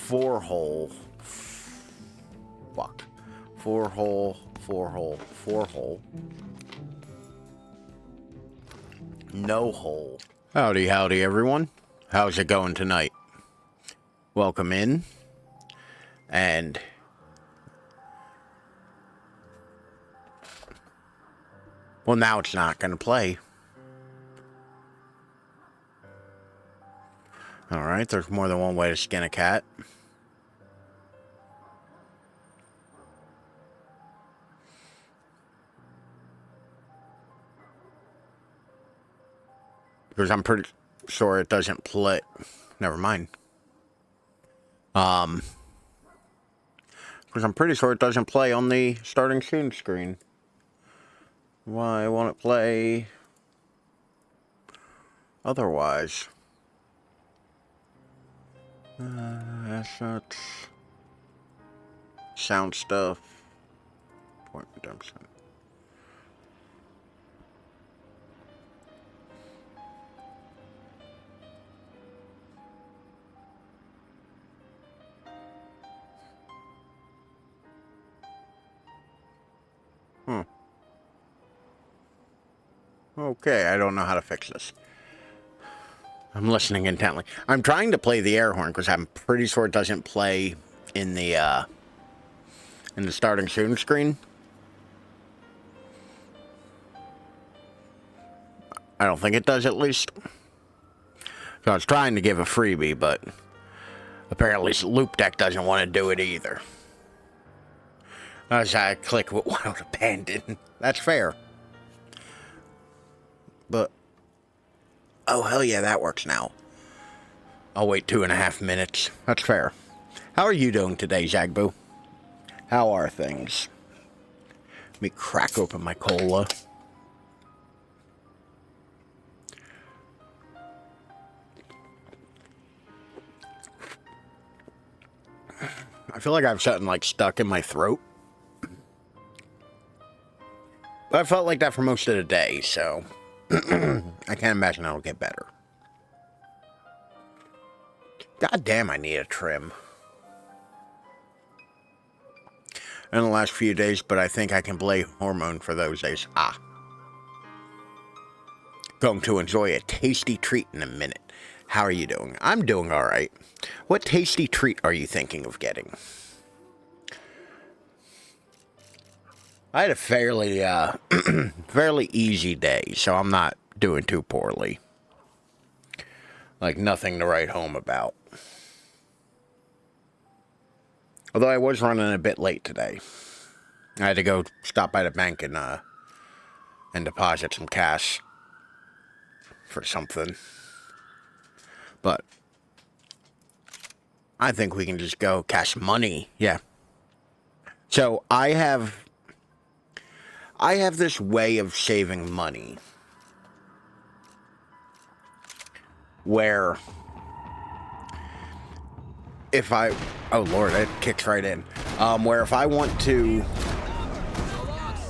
4 hole. Fuck. 4 hole, 4 hole, 4 hole. No hole. Howdy, howdy, everyone. How's it going tonight? Welcome in. And well, now it's not going to play. Alright, there's more than one way to skin a cat. Because I'm pretty sure it doesn't play. Never mind. Because I'm pretty sure it doesn't play on the starting soon screen. Why won't it play otherwise? Assets. Sound stuff. Point redemption. Okay, I don't know how to fix this. I'm listening intently. I'm trying to play the air horn because I'm pretty sure it doesn't play in the starting soon screen. I don't think it does, at least. So I was trying to give a freebie, but apparently Loop Deck doesn't want to do it either. As I click with Wild Abandon. That's fair. But, oh, hell yeah, that works now. I'll wait 2.5 minutes. That's fair. How are you doing today, Zagboo? How are things? Let me crack open my cola. I feel like I have something, like, stuck in my throat. But I felt like that for most of the day, so I can't imagine it'll get better. God damn, I need a trim. In the last few days, but I think I can blame hormone for those days. Going to enjoy a tasty treat in a minute. How are you doing? I'm doing alright. What tasty treat are you thinking of getting? I had a fairly, fairly easy day, so I'm not doing too poorly. Like, nothing to write home about. Although I was running a bit late today. I had to go stop by the bank and deposit some cash for something. But I think we can just go cash money. Yeah. So I have this way of saving money where if I, oh Lord, it kicks right in. Where if I want to,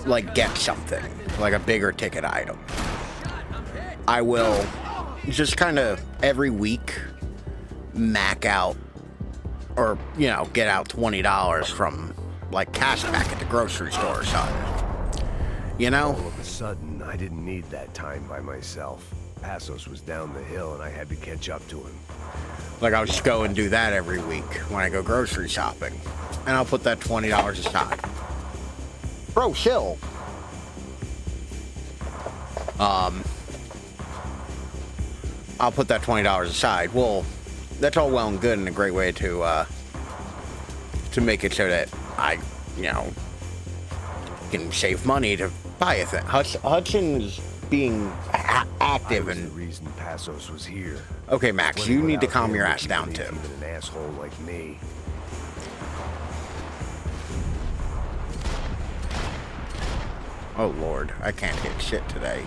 like, get something, like a bigger ticket item, I will just kind of every week mac out, or, you know, get out $20 from, like, cash back at the grocery store or something. You know? All of a sudden, I didn't need that time by myself. Passos was down the hill and I had to catch up to him. Like, I'll just go and do that every week when I go grocery shopping. And I'll put that $20 aside. Bro, chill. I'll put that $20 aside. Well, that's all well and good and a great way to make it so that I, you know, can save money to buy a thing. Hudson's being active and the reason Passos was here. Okay, Max, you need to calm your ass down too. Even an asshole like me. Oh Lord, I can't hit shit today.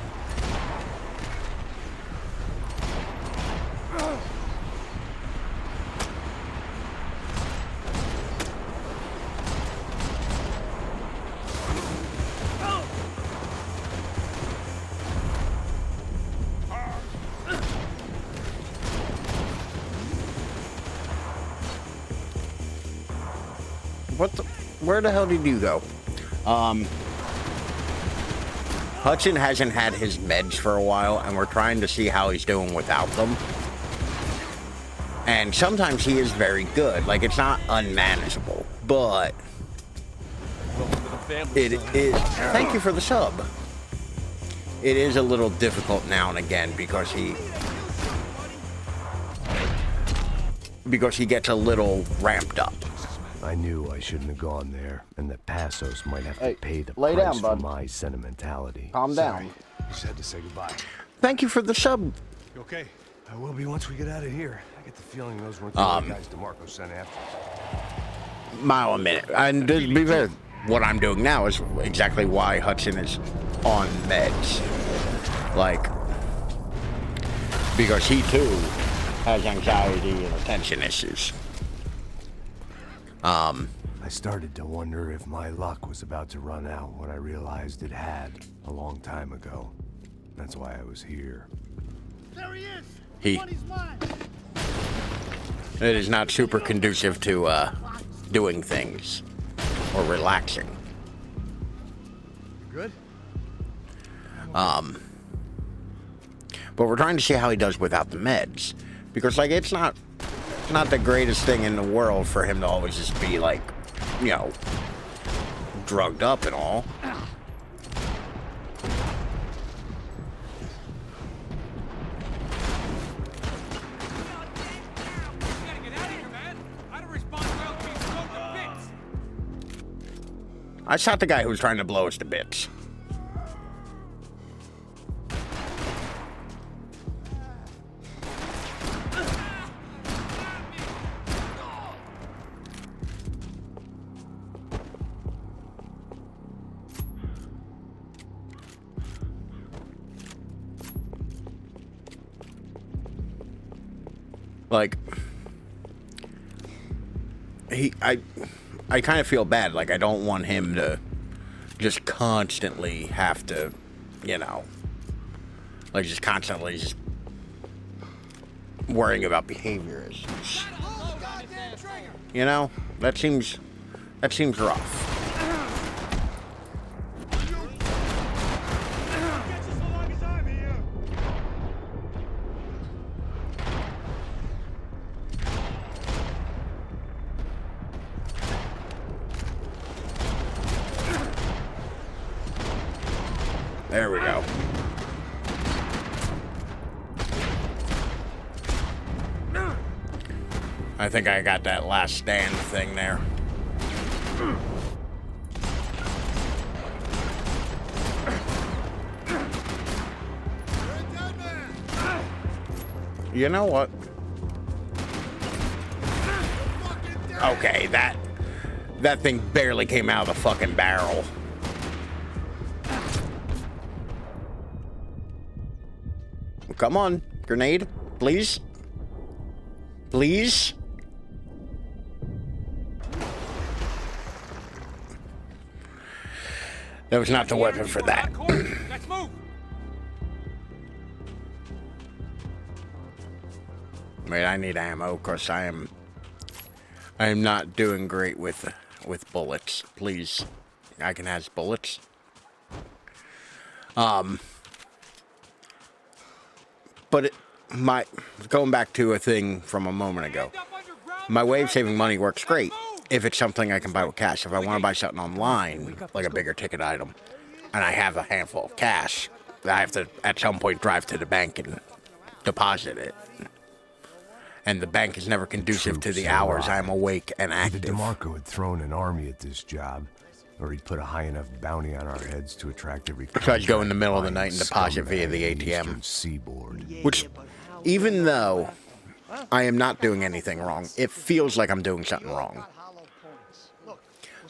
What the? Where the hell did you go? Hudson hasn't had his meds for a while, and we're trying to see how he's doing without them. And sometimes he is very good. Like, it's not unmanageable, but it is. Thank you for the sub. It is a little difficult now and again because he gets a little ramped up. I knew I shouldn't have gone there, and that Passos might have to pay the lay price down, bud. for my sentimentality. Calm down. Just had to say goodbye. Thank you for the sub. You okay? I will be once we get out of here. I get the feeling those weren't the guys DeMarco sent after. Mile a minute. And to be fair, what I'm doing now is exactly why Hudson is on meds. Like, because he too has anxiety and attention issues. I started to wonder if my luck was about to run out when I realized it had a long time ago. That's why I was here. There he is. It is not super conducive to doing things or relaxing. You good? But we're trying to see how he does without the meds, because like it's not the greatest thing in the world for him to always just be like, you know, drugged up and all. I shot the guy who was trying to blow us to bits. Like, I kind of feel bad. Like, I don't want him to just constantly have to, you know, like just constantly just worrying about behavior issues. You know, that seems rough. There we go. I think I got that last stand thing there. You know what? Okay, that thing barely came out of the fucking barrel. Come on, grenade, please. Please. That was not the weapon for that. Let's move. Wait, I need ammo because I am not doing great with bullets. Please, I can have bullets. But going back to a thing from a moment ago, my way of saving money works great if it's something I can buy with cash. If I want to buy something online, like a bigger ticket item, and I have a handful of cash, I have to at some point drive to the bank and deposit it. And the bank is never conducive to the hours I'm awake and active. Either DeMarco had thrown an army at this job, or he'd put a high enough bounty on our heads to attract every. So I'd go in the middle of the night and deposit via the ATM. Seaboard. Which, even though I am not doing anything wrong, it feels like I'm doing something wrong.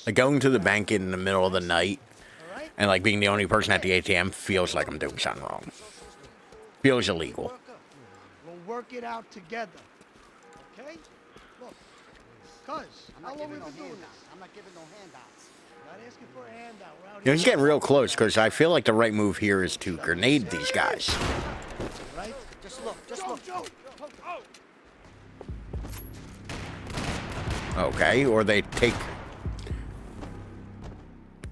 Like going to the bank in the middle of the night and like being the only person at the ATM feels like I'm doing something wrong. Feels illegal. We'll work it out together. Okay? Look, cuz, how long we been doing this? I'm not giving no handouts. Not asking for a handout. You know, he's getting real close because I feel like the right move here is to grenade these guys. Right? Just look, just look. Okay, or they take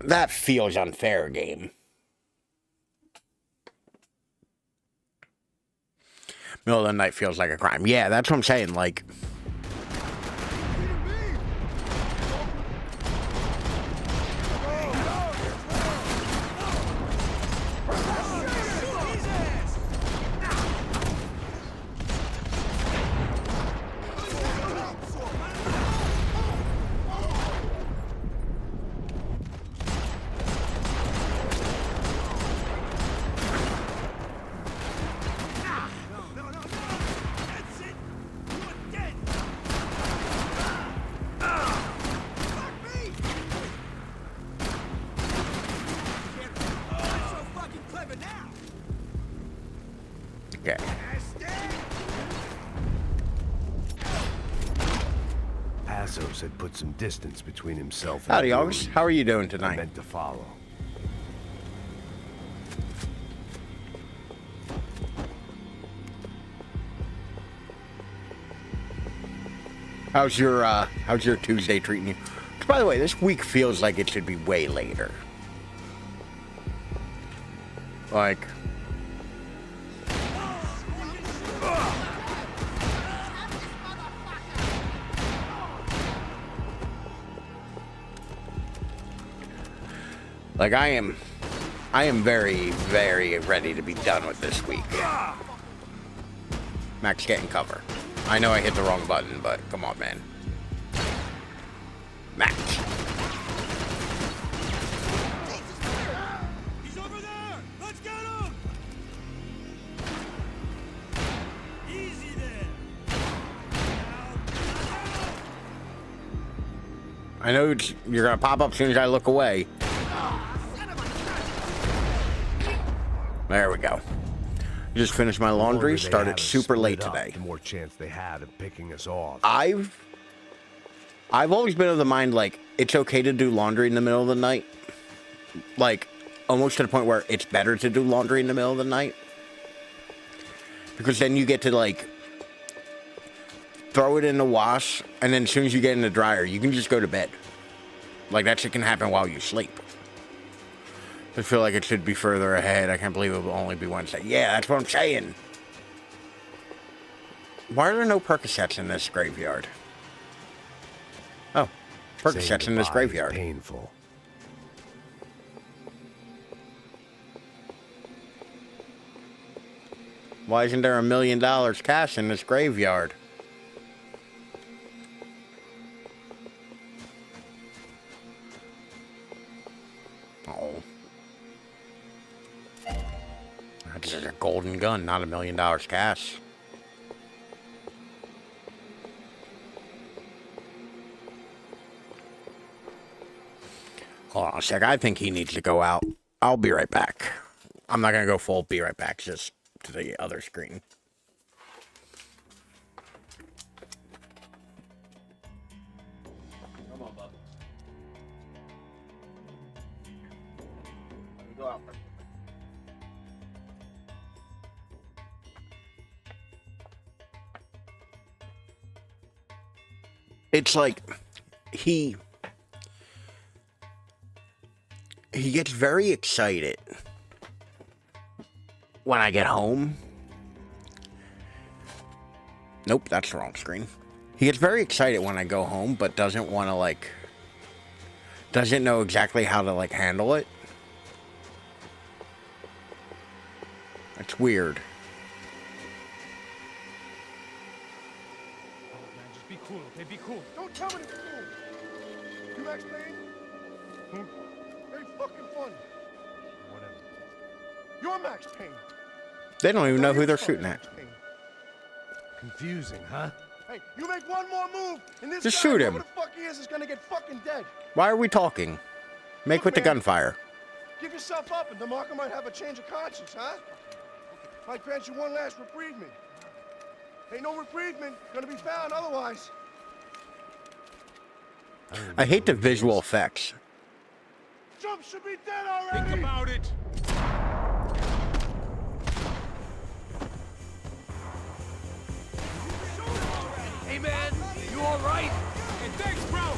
That feels unfair, game. Middle of the night feels like a crime. Yeah, that's what I'm saying. Like, okay. Passos had put some distance between himself and Howdy, the August. room How are you doing I tonight? meant to follow. How's your Tuesday treating you? By the way, this week feels like it should be way later. Like, I am very, very ready to be done with this week. Max, get in cover. I know I hit the wrong button, but come on, man. Max. He's over there! Let's get him! Easy there! I know you're gonna pop up as soon as I look away. There we go. Just finished my laundry. The longer they Started have us super late split up, today. The more chance they had of picking us off. I've always been of the mind, like, it's okay to do laundry in the middle of the night. Like, almost to the point where it's better to do laundry in the middle of the night. Because then you get to, like, throw it in the wash, and then as soon as you get in the dryer, you can just go to bed. Like, that shit can happen while you sleep. I feel like it should be further ahead. I can't believe it will only be Wednesday. Yeah, that's what I'm saying. Why are there no Percocets in this graveyard? Oh, Percocets in this Saying goodbye is graveyard. Painful. Why isn't there $1 million cash in this graveyard? Oh. That's just a golden gun, not $1 million cash. Hold on a sec. I think he needs to go out. I'll be right back. I'm not going to go full be right back, just to the other screen. Come on, bud. Let me go out. It's like he gets very excited when I get home. Nope, that's the wrong screen. He gets very excited when I go home, but doesn't want to, like, doesn't know exactly how to, like, handle it. It's weird. Oh, man, just be cool, okay? Be cool. Don't tell me to be cool. You Max Payne? Who? Very fucking funny. Whatever. You're Max Payne. They don't even know who they're shooting at. Max Payne. Confusing, huh? Hey, you make one more move, and this Just guy, shoot him. whoever the fuck he is gonna get fucking dead. Why are we talking? Make Look, with the man. gunfire. Give yourself up, and DeMarco might have a change of conscience, huh? Might grant you one last reprieve. Ain't no reprieve gonna be found otherwise. I hate the visual effects. Jump should be dead already. Think about it. Hey, man, you all right? Hey, thanks, bro.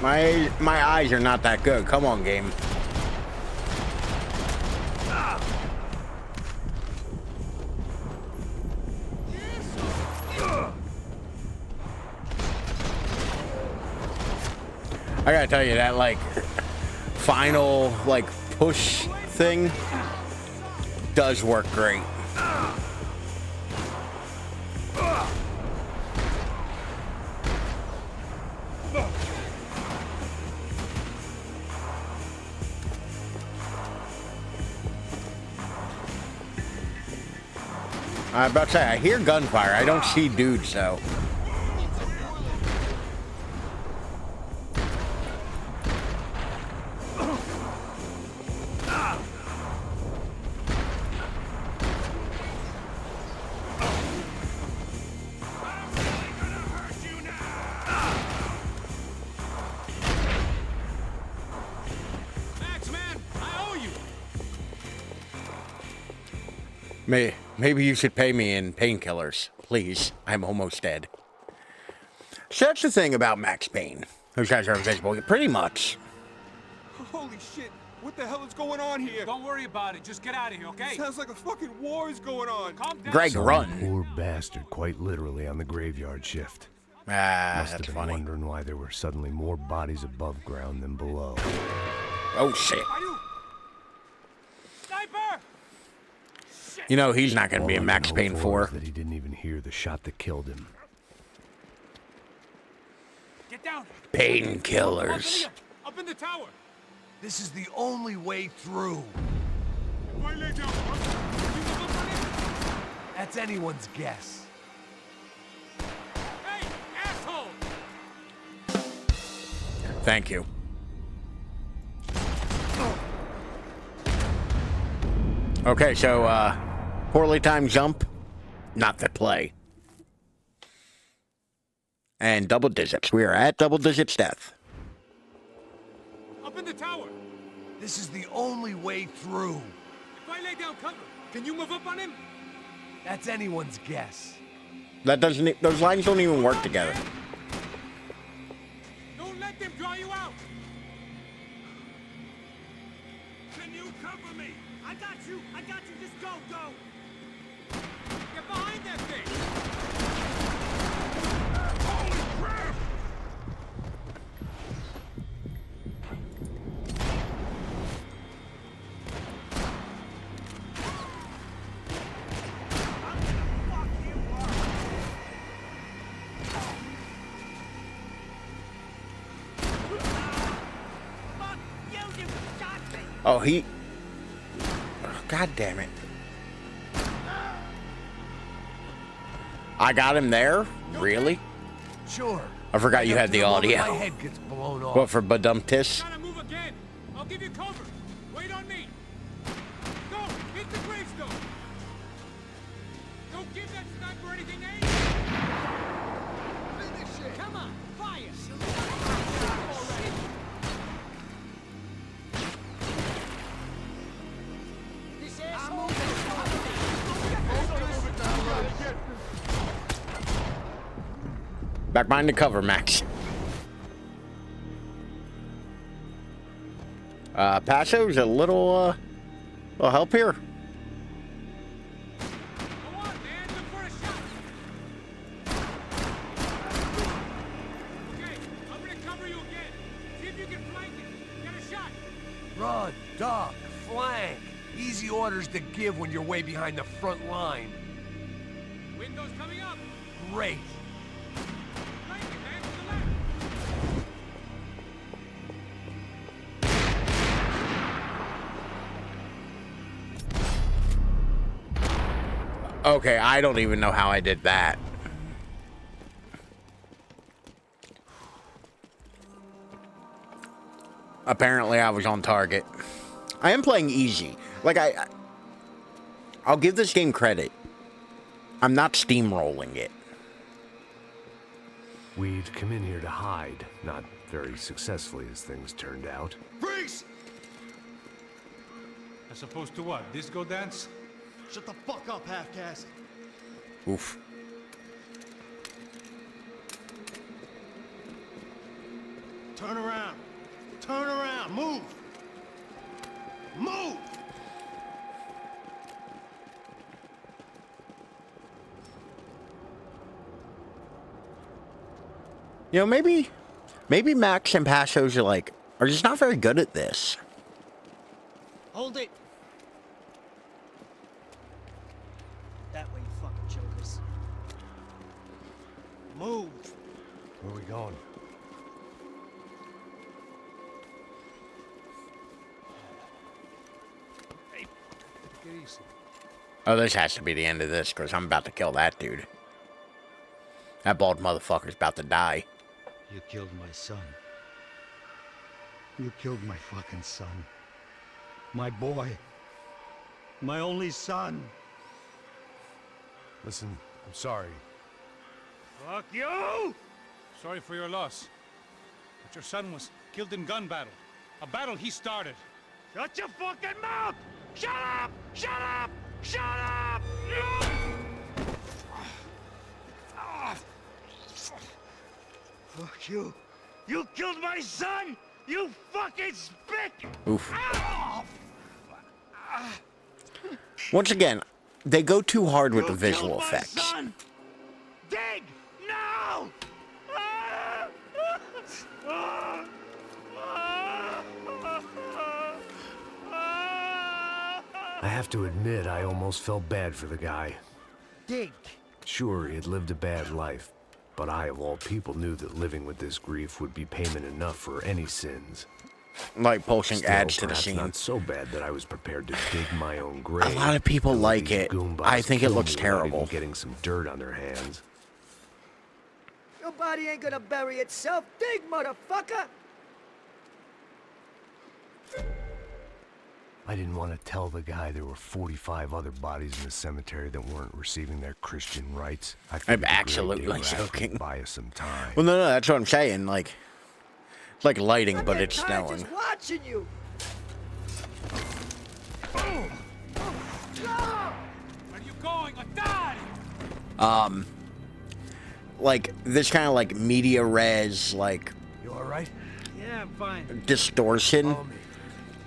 My eyes are not that good. Come on, game. I gotta tell you that like final like push thing does work great. I'm about to say, I hear gunfire. I don't see dudes, though. Max, man, I owe you. Maybe you should pay me in painkillers. Please. I'm almost dead. So that's the thing about Max Payne. Those guys are invisible. Pretty much. Holy shit! What the hell is going on here? Don't worry about it. Just get out of here, okay? Sounds like a fucking war is going on. Calm down. Greg, Some run. poor bastard, quite literally on the graveyard shift. Ah, Must have that's been funny. wondering why there were suddenly more bodies above ground than below. Oh, shit. Are you? Sniper! You know he's not going to All be I in can Max hope Payne for 4. is that he didn't even hear the shot that killed him. Get down. Painkillers. Up in the tower. This is the only way through. If I lay down, huh? You move up on it? That's anyone's guess. Hey, asshole! Thank you. Okay, so, poorly timed jump, not the play. And double digits. We are at double digits death. Up in the tower. This is the only way through. If I lay down cover, can you move up on him? That's anyone's guess. That doesn't, those lines don't even work together. Don't let them draw you out. Can you cover me? I got you. I got you. Just go, go. Get behind that thing. Holy crap! I'm gonna fuck you up. Fuck you, you shot me. Oh, he... Oh, God damn it. I got him there? Really? Sure. I forgot you had the audio. My head gets blown off. What, for Badumtis? Gotta move again. I'll give you cover. Wait on me. Go, hit the gravestone. Don't give that sniper anything to aim. Finish it. Come on, fire. This asshole. Back behind the cover, Max. Passo's a little help here. Go on, man. Look for a shot. Okay, I'm gonna cover you again. See if you can flank it. Get a shot. Run, duck, flank. Easy orders to give when you're way behind the front line. Window's coming up. Great. Flank it, man, to the left. Okay, I don't even know how I did that. Apparently, I was on target. I am playing easy. Like, I'll give this game credit. I'm not steamrolling it. We'd come in here to hide, not very successfully as things turned out. Freeze! As opposed to what? Disco dance? Shut the fuck up, half-caste. Turn around. Turn around. Move. Move! You know, maybe Max and Passos are just not very good at this. Hold it! That way, you fucking jokers. Move! Where are we going? Hey, take it easy. Oh, this has to be the end of this, because I'm about to kill that dude. That bald motherfucker's about to die. You killed my son. You killed my fucking son. My boy. My only son. Listen, I'm sorry. Fuck you! Sorry for your loss. But your son was killed in gun battle. A battle he started. Shut your fucking mouth! Shut up! Shut up! Shut up! Fuck you. You killed my son! You fucking spick! Oof. Once again, they go too hard with the visual effects. Son. Dig! No! I have to admit, I almost felt bad for the guy. Dig! Sure, he had lived a bad life, but I, of all people, knew that living with this grief would be payment enough for any sins. Like posting Still, ads to the perhaps scene. not so bad that I was prepared to dig my own grave. A lot of people and let like these it. goombas I think it kill looks me without even terrible. getting some dirt on their hands. Your body ain't gonna bury itself. Dig, motherfucker! I didn't want to tell the guy there were 45 other bodies in the cemetery that weren't receiving their Christian rights. I figured the grave absolutely digger actually joking. buy us some time. Well, no, that's what I'm saying. Like, it's like lighting, but I'm it's getting tired snowing. just watching you. Where are you going? I died! Like, this kind of like media res, like, You alright? Yeah, I'm fine. distortion. Follow me.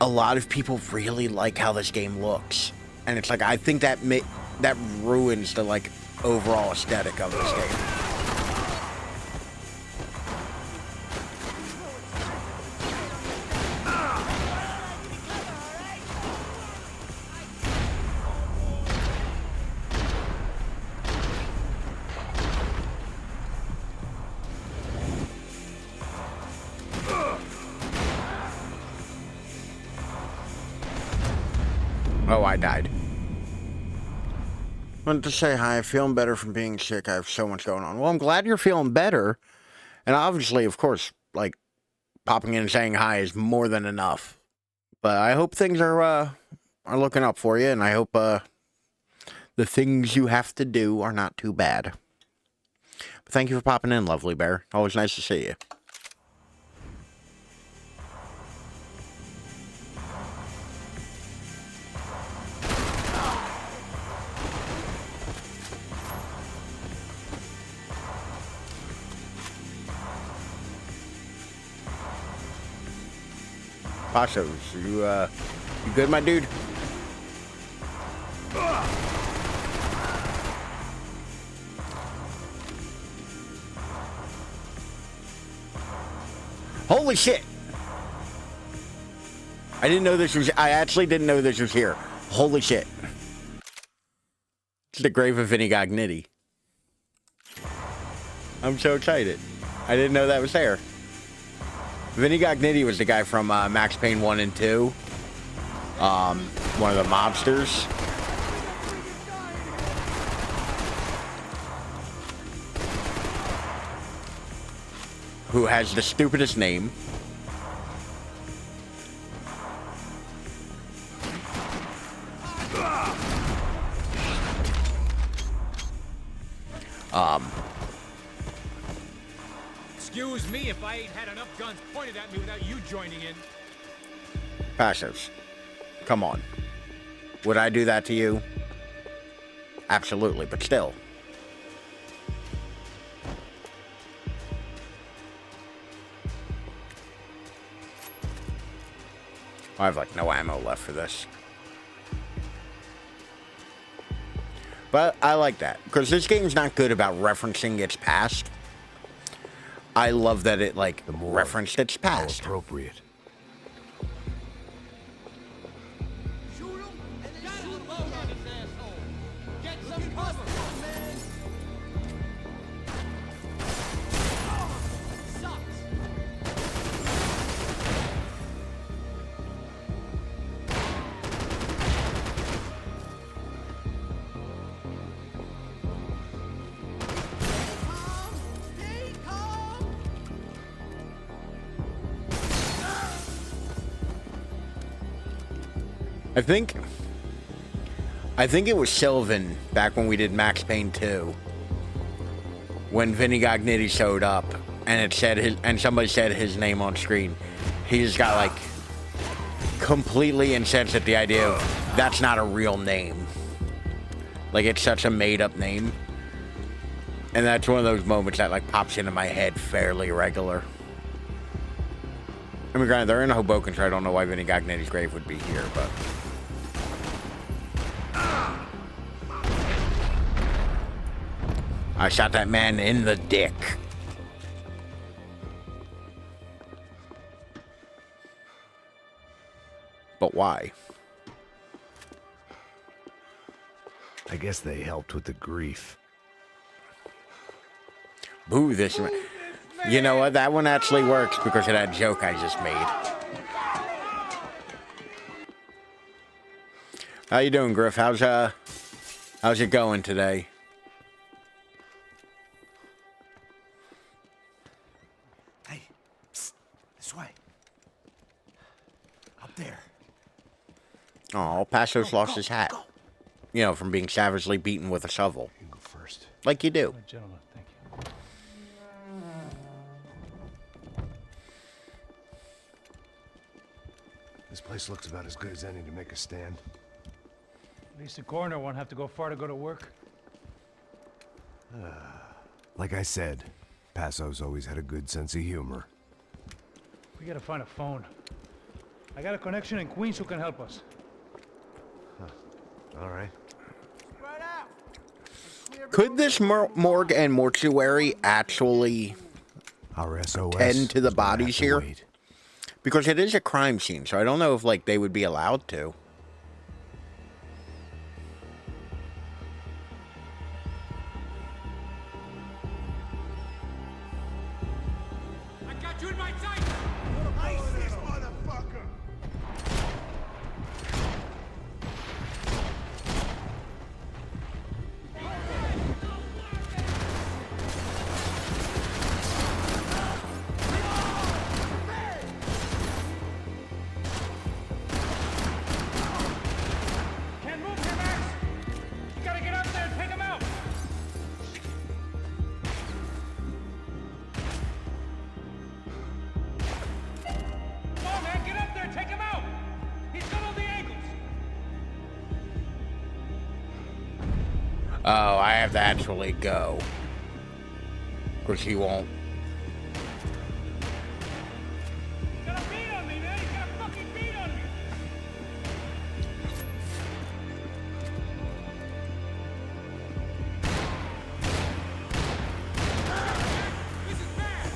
A lot of people really like how this game looks. And it's like, I think that that ruins the, like, overall aesthetic of this game. Oh, I died. Wanted to say hi. Feeling better from being sick. I have so much going on. Well, I'm glad you're feeling better. And obviously, of course, like, popping in and saying hi is more than enough. But I hope things are looking up for you, and I hope the things you have to do are not too bad. But thank you for popping in, Lovely Bear. Always nice to see you. Passos, you good, my dude? Holy shit! I didn't know this was. I actually didn't know this was here. Holy shit! It's the grave of Vinny Gognitti. I'm so excited. I didn't know that was there. Vinny Gognitti was the guy from Max Payne 1 and 2. One of the mobsters. Who has the stupidest name. Excuse me if I ain't had enough guns pointed at me without you joining in. Passos. Come on. Would I do that to you? Absolutely, but still. I have like no ammo left for this. But I like that, because this game's not good about referencing its past. I love that it, like, referenced its How past. appropriate. I think it was Sylvan back when we did Max Payne 2, when Vinny Gognitti showed up and it said and somebody said his name on screen. He just got like completely incensed at the idea of that's not a real name. Like, it's such a made up name. And that's one of those moments that like pops into my head fairly regular. I mean, granted, they're in Hoboken, so I don't know why Vinny Gognitti's grave would be here, but... I shot that man in the dick. But why? I guess they helped with the grief. Boo this man. You know what? That one actually works because of that joke I just made. How you doing, Griff? How's it going today? Hey, psst, this way. Up there. Oh, Passo's lost his hat. You know, from being savagely beaten with a shovel. You go first. Like you do. Gentlemen, thank you. This place looks about as good as any to make a stand. At least the coroner won't have to go far to go to work. Like I said, Passo's always had a good sense of humor. We gotta find a phone. I got a connection in Queens who can help us. All right. Could this morgue and mortuary actually Our SOS tend to the is gonna have bodies to here? wait. Because it is a crime scene, so I don't know if, like, they would be allowed to. I got you in my sight! Ice this motherfucker! Can't move here, Max! You gotta get up there and take him out! Come on, man, get up there, take him out! He's got all the angles! Oh, I have to actually go. Because he won't. He's got a beat on me, man! He's got a fucking beat on me! This is bad!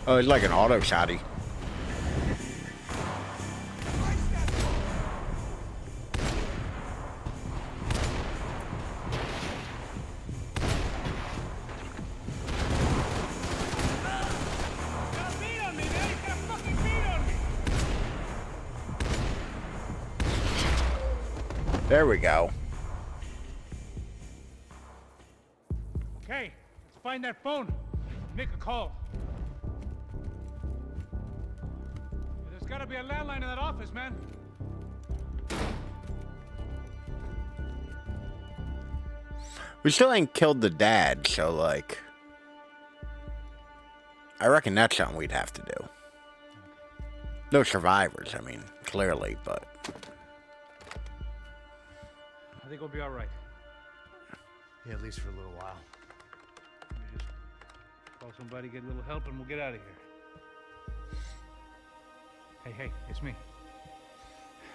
Oh, it's like an auto shotty. He's got a beat on me, man! He's got a fucking beat on me! There we go. Okay, let's find that phone. Make a call. There's gotta be a landline in that office, man. We still ain't killed the dad, so, like... I reckon that's something we'd have to do. No survivors, I mean, clearly, but... I think we'll be all right. Yeah, at least for a little while. Let me just call somebody, get a little help, and we'll get out of here. Hey, it's me.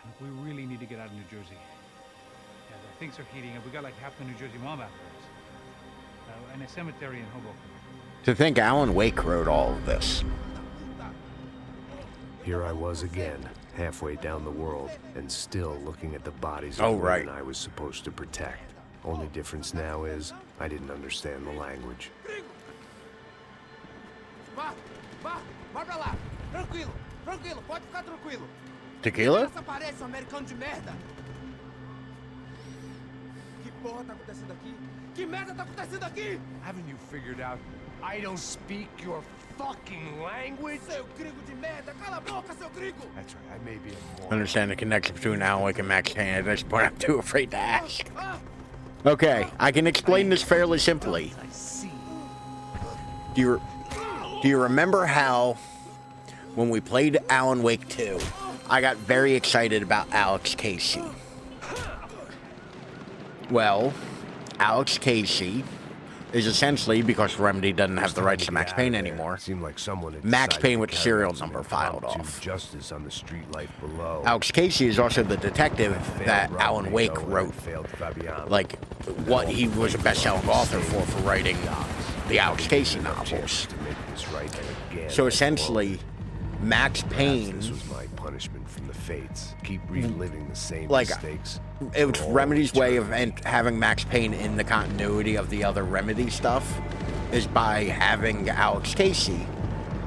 Look, we really need to get out of New Jersey. Yeah, things are heating up. We got like half the New Jersey mob after us. And a cemetery in Hoboken. To think Alan Wake wrote all of this. Here I was again, halfway down the world, and still looking at the bodies of Oh, the right. women I was supposed to protect. Only difference now is, I didn't understand the language. Vá pra lá. Tranquilo, pode ficar tranquilo. Tequila? Essa parede, seu americano de merda. Que porra tá acontecendo aqui? Que merda tá acontecendo aqui? Haven't you figured out I don't speak your fucking language? Seu gringo de merda, cala a boca, seu gringo! That's right, I may be a moron. Understand the connection between Alan Wake and Max Payne. At this point, I'm too afraid to ask. Okay, I can explain this fairly simply. I see. Do you remember how when we played Alan Wake 2, I got very excited about Alex Casey? Well, Alex Casey is essentially, because Remedy doesn't have the rights to Max Payne anymore, Seemed like someone had Max decided Payne to with carry serial out some number filed impromptu off. Justice on the street life below. Alex Casey is also the detective that Failed Alan Wake Rodrigo wrote, and failed Fabiano. like, what he was a best-selling author for writing the Alex Casey novels. To make this right again. So essentially, Max Payne, This was my punishment from the fates. Keep reliving the same like, mistakes. it's for all Remedy's way of eternity. having Max Payne in the continuity of the other Remedy stuff is by having Alex Casey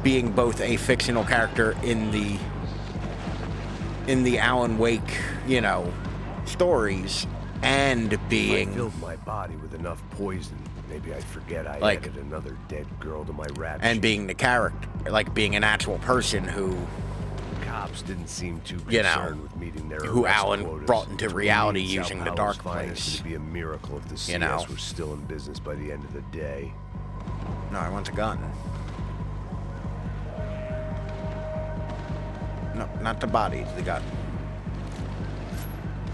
being both a fictional character in the Alan Wake, stories, and If I being filled my body with enough poison, maybe I'd forget I Like- added another dead girl to my rap and sheet. being the character, like being an actual person who Cops didn't seem too You know, concerned with meeting their who arrest Alan quotas. brought into To reality me, using Sao the Paulo's dark finest, place. It'd be a miracle if the CS You know. were still in business by the end of the day. No, I want a gun. No, not the body, the gun.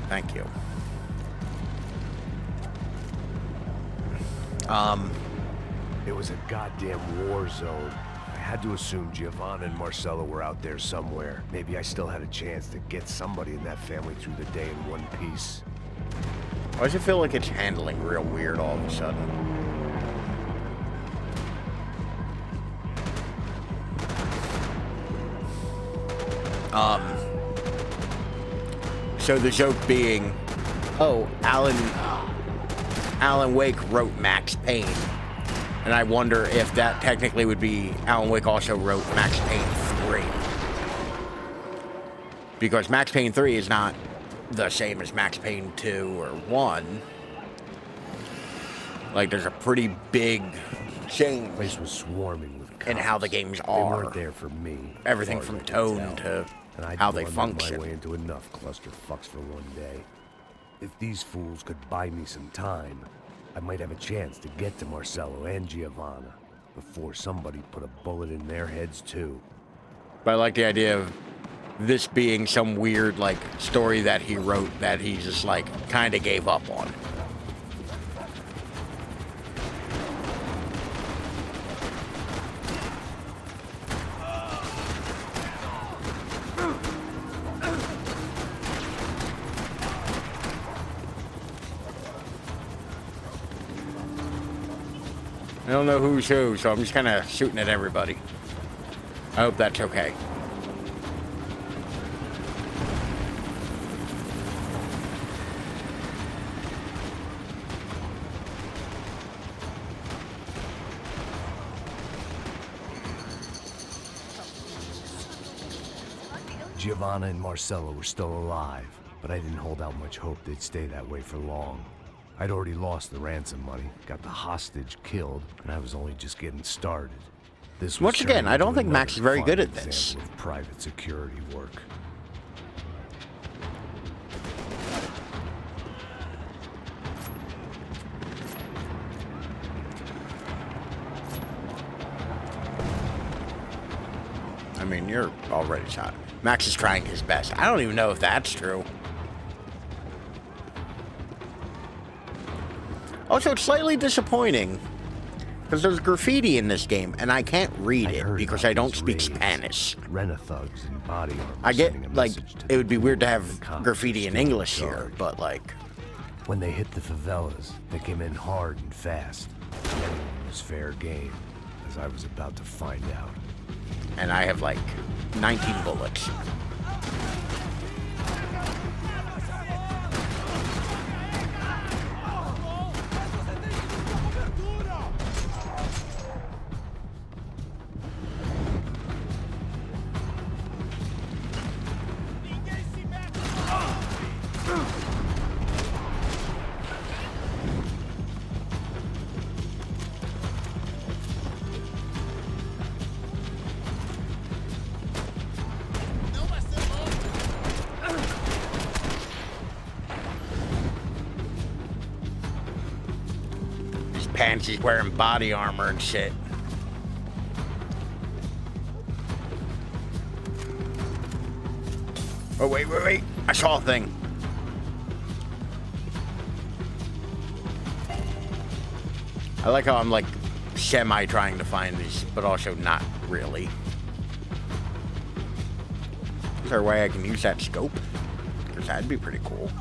Thank you. It was a goddamn war zone. I had to assume Giovanna and Marcelo were out there somewhere. Maybe I still had a chance to get somebody in that family through the day in one piece. Why does it feel like it's handling real weird all of a sudden? So the joke being, oh, Alan Wake wrote Max Payne. And I wonder if that technically would be Alan Wake also wrote Max Payne 3. Because Max Payne 3 is not the same as Max Payne 2 or 1. Like, there's a pretty big change The place was swarming with cops. in how the games They are. weren't there for me. Everything as far from as I could tone tell. to And I'd how they blundered function. my way into enough clusterfucks for one day. If these fools could buy me some time, I might have a chance to get to Marcelo and Giovanna before somebody put a bullet in their heads too. But I like the idea of this being some weird, like, story that he wrote that he just, like, kind of gave up on. I don't know who's who, so I'm just kind of shooting at everybody. I hope that's okay. Giovanna and Marcelo were still alive, but I didn't hold out much hope they'd stay that way for long. I'd already lost the ransom money, got the hostage killed, and I was only just getting started. This was Once again, turning I don't into think Max is another very good fine at this. example of private security work. I mean, you're already shot. Max is trying his best. I don't even know if that's true. Also, it's slightly disappointing because there's graffiti in this game, and I can't read it because I don't speak Spanish. Rent-a-thugs in body armor. I sending a get, like, message to it would be the weird to youth have and cops graffiti who in still English in here, charge. but, like... When they hit the favelas, they came in hard and fast. Anyone was fair game, as I was about to find out. And I have, like, 19 bullets. Pants, he's wearing body armor and shit. Oh, wait. I saw a thing. I like how I'm, like, semi trying to find these, but also not really. Is there a way I can use that scope? Because that'd be pretty cool.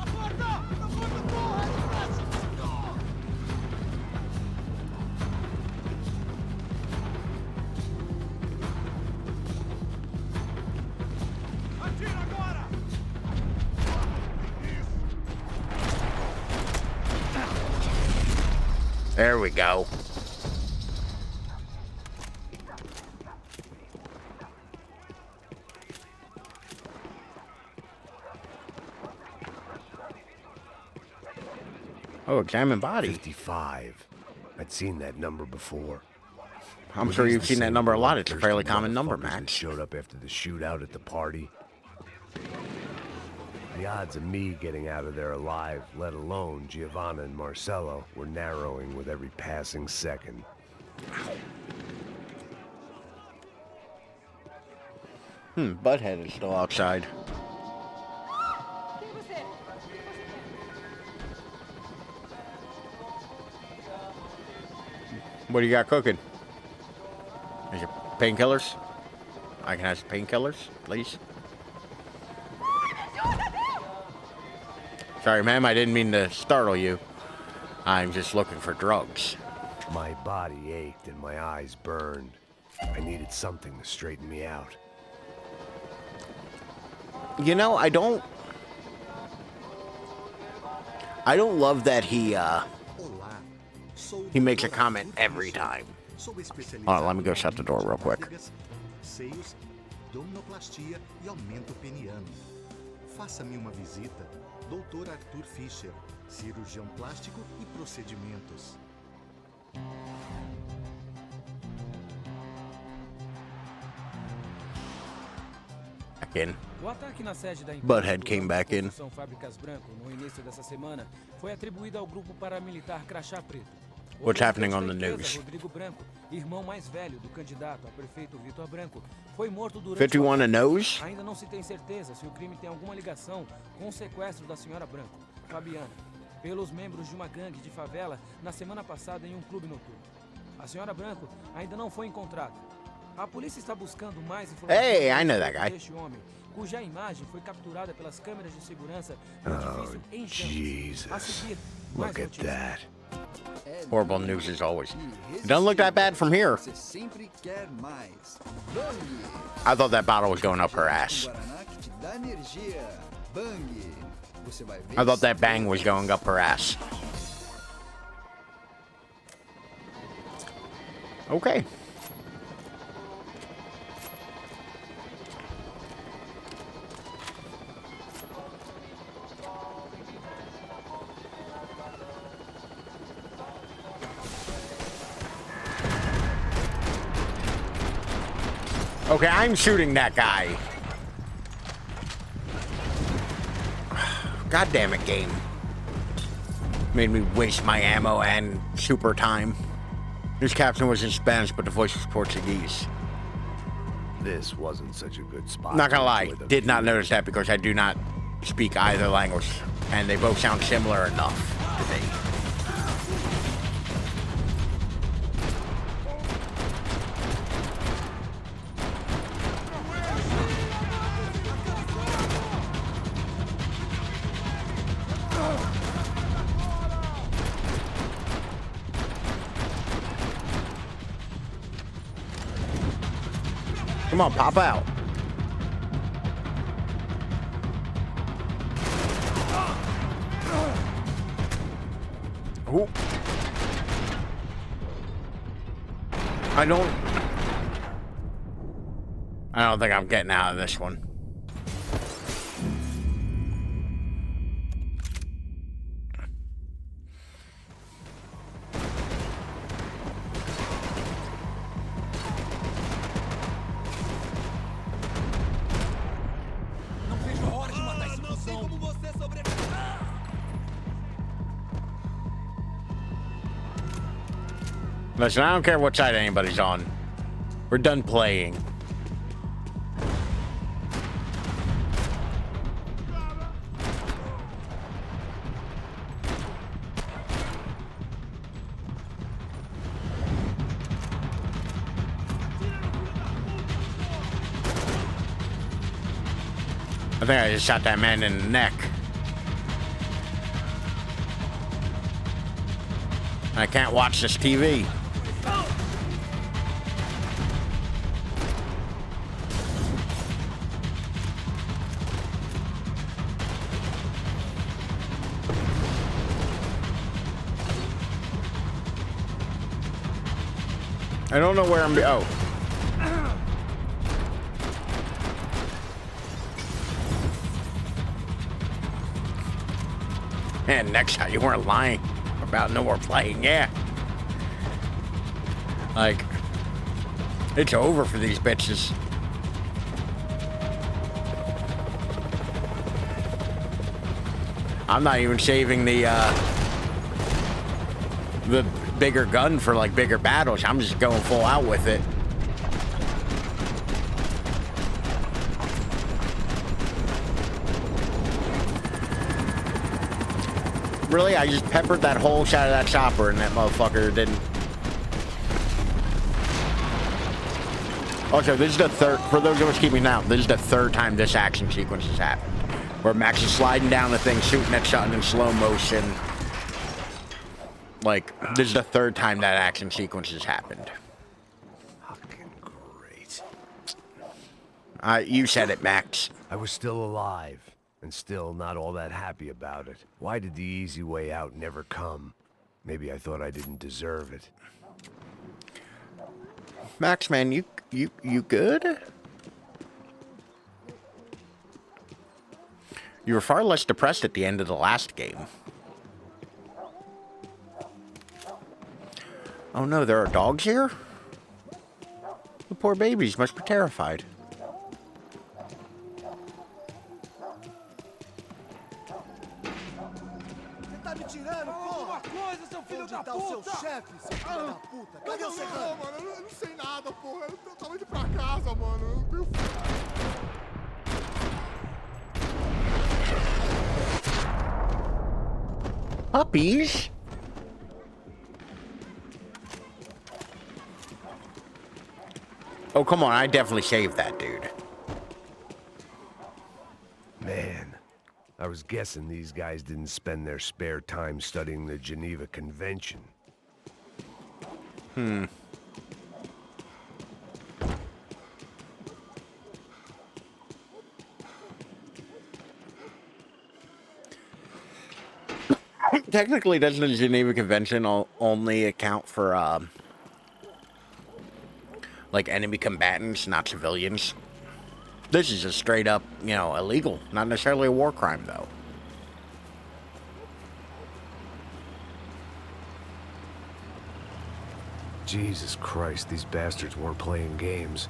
There we go. Oh, examine body. 55. I'd seen that number before. I'm Were sure these you've the seen that same number a lot. It's a bloodthirsty fairly common number, motherfuckers that Max. showed up after the shootout at the party. The odds of me getting out of there alive, let alone Giovanna and Marcello, were narrowing with every passing second. Butthead is still outside. What do you got cooking? Is it painkillers? I can have some painkillers, please. Sorry, ma'am, I didn't mean to startle you. I'm just looking for drugs. My body ached and my eyes burned. I needed something to straighten me out. You know, I don't love that he makes a comment every time. Hold on, let me go shut the door real quick. Seios, abdominoplastia e aumento peniano. Faça-me uma visita. Dr. Arthur Fischer, cirurgião plástico e procedimentos. Back in. O ataque na sede da Butthead came back in. Fábricas Branco no início dessa semana foi atribuído ao grupo paramilitar Crachá Preto. What's happening on the news? Rodrigo Branco, irmão mais velho do candidato a prefeito Vitor Branco, foi morto durante 51 a nose? Ainda não se tem certeza se o crime tem alguma ligação com o sequestro da senhora Branco, Fabiana, pelos membros de uma gangue de favela na semana passada em um clube noturno. A senhora Branco ainda não foi encontrada. A polícia está buscando mais informações Hey, I know that guy. deste homem, cuja imagem foi capturada pelas câmeras de segurança do edifício em chamas. A seguir, mais Look at notícias. that. Horrible news as always. It doesn't look that bad from here. Você sempre quer mais. I thought that bottle was going up her ass. Guaraná que te dá energia. Bang. Você vai ver. I thought that bang was going up her ass. Okay. Okay, I'm shooting that guy. God damn it, game. Made me waste my ammo and super time. This caption was in Spanish, but the voice was Portuguese. This wasn't such a good spot. Not gonna to lie, enjoy the did not view. notice that because I do not speak either language, and they both sound similar enough to me. Come on, pop out. Ooh. I don't think I'm getting out of this one. Listen, I don't care what side anybody's on. We're done playing. I think I just shot that man in the neck. I can't watch this TV. I don't know where I'm. Oh. Man, next shot, you weren't lying about no more playing. Yeah. Like, it's over for these bitches. I'm not even saving the bigger gun for like bigger battles. I'm just going full out with it. Really? I just peppered that whole shot of that chopper and that motherfucker didn't. Also, this is the third, for those of us keeping count, this is the third time this action sequence has happened. Where Max is sliding down the thing, shooting that shot in slow motion. Like, this is the third time that action sequence has happened. Fucking great. You said it, Max. I was still alive, and still not all that happy about it. Why did the easy way out never come? Maybe I thought I didn't deserve it. Max, man, you good? You were far less depressed at the end of the last game. Oh no, there are dogs here? The poor babies must be terrified. Puppies? Oh, come on. I definitely saved that dude. Man, I was guessing these guys didn't spend their spare time studying the Geneva Convention. Technically, doesn't the Geneva Convention only account for, like, enemy combatants, not civilians? This is just straight up, you know, illegal. Not necessarily a war crime, though. Jesus Christ, these bastards weren't playing games.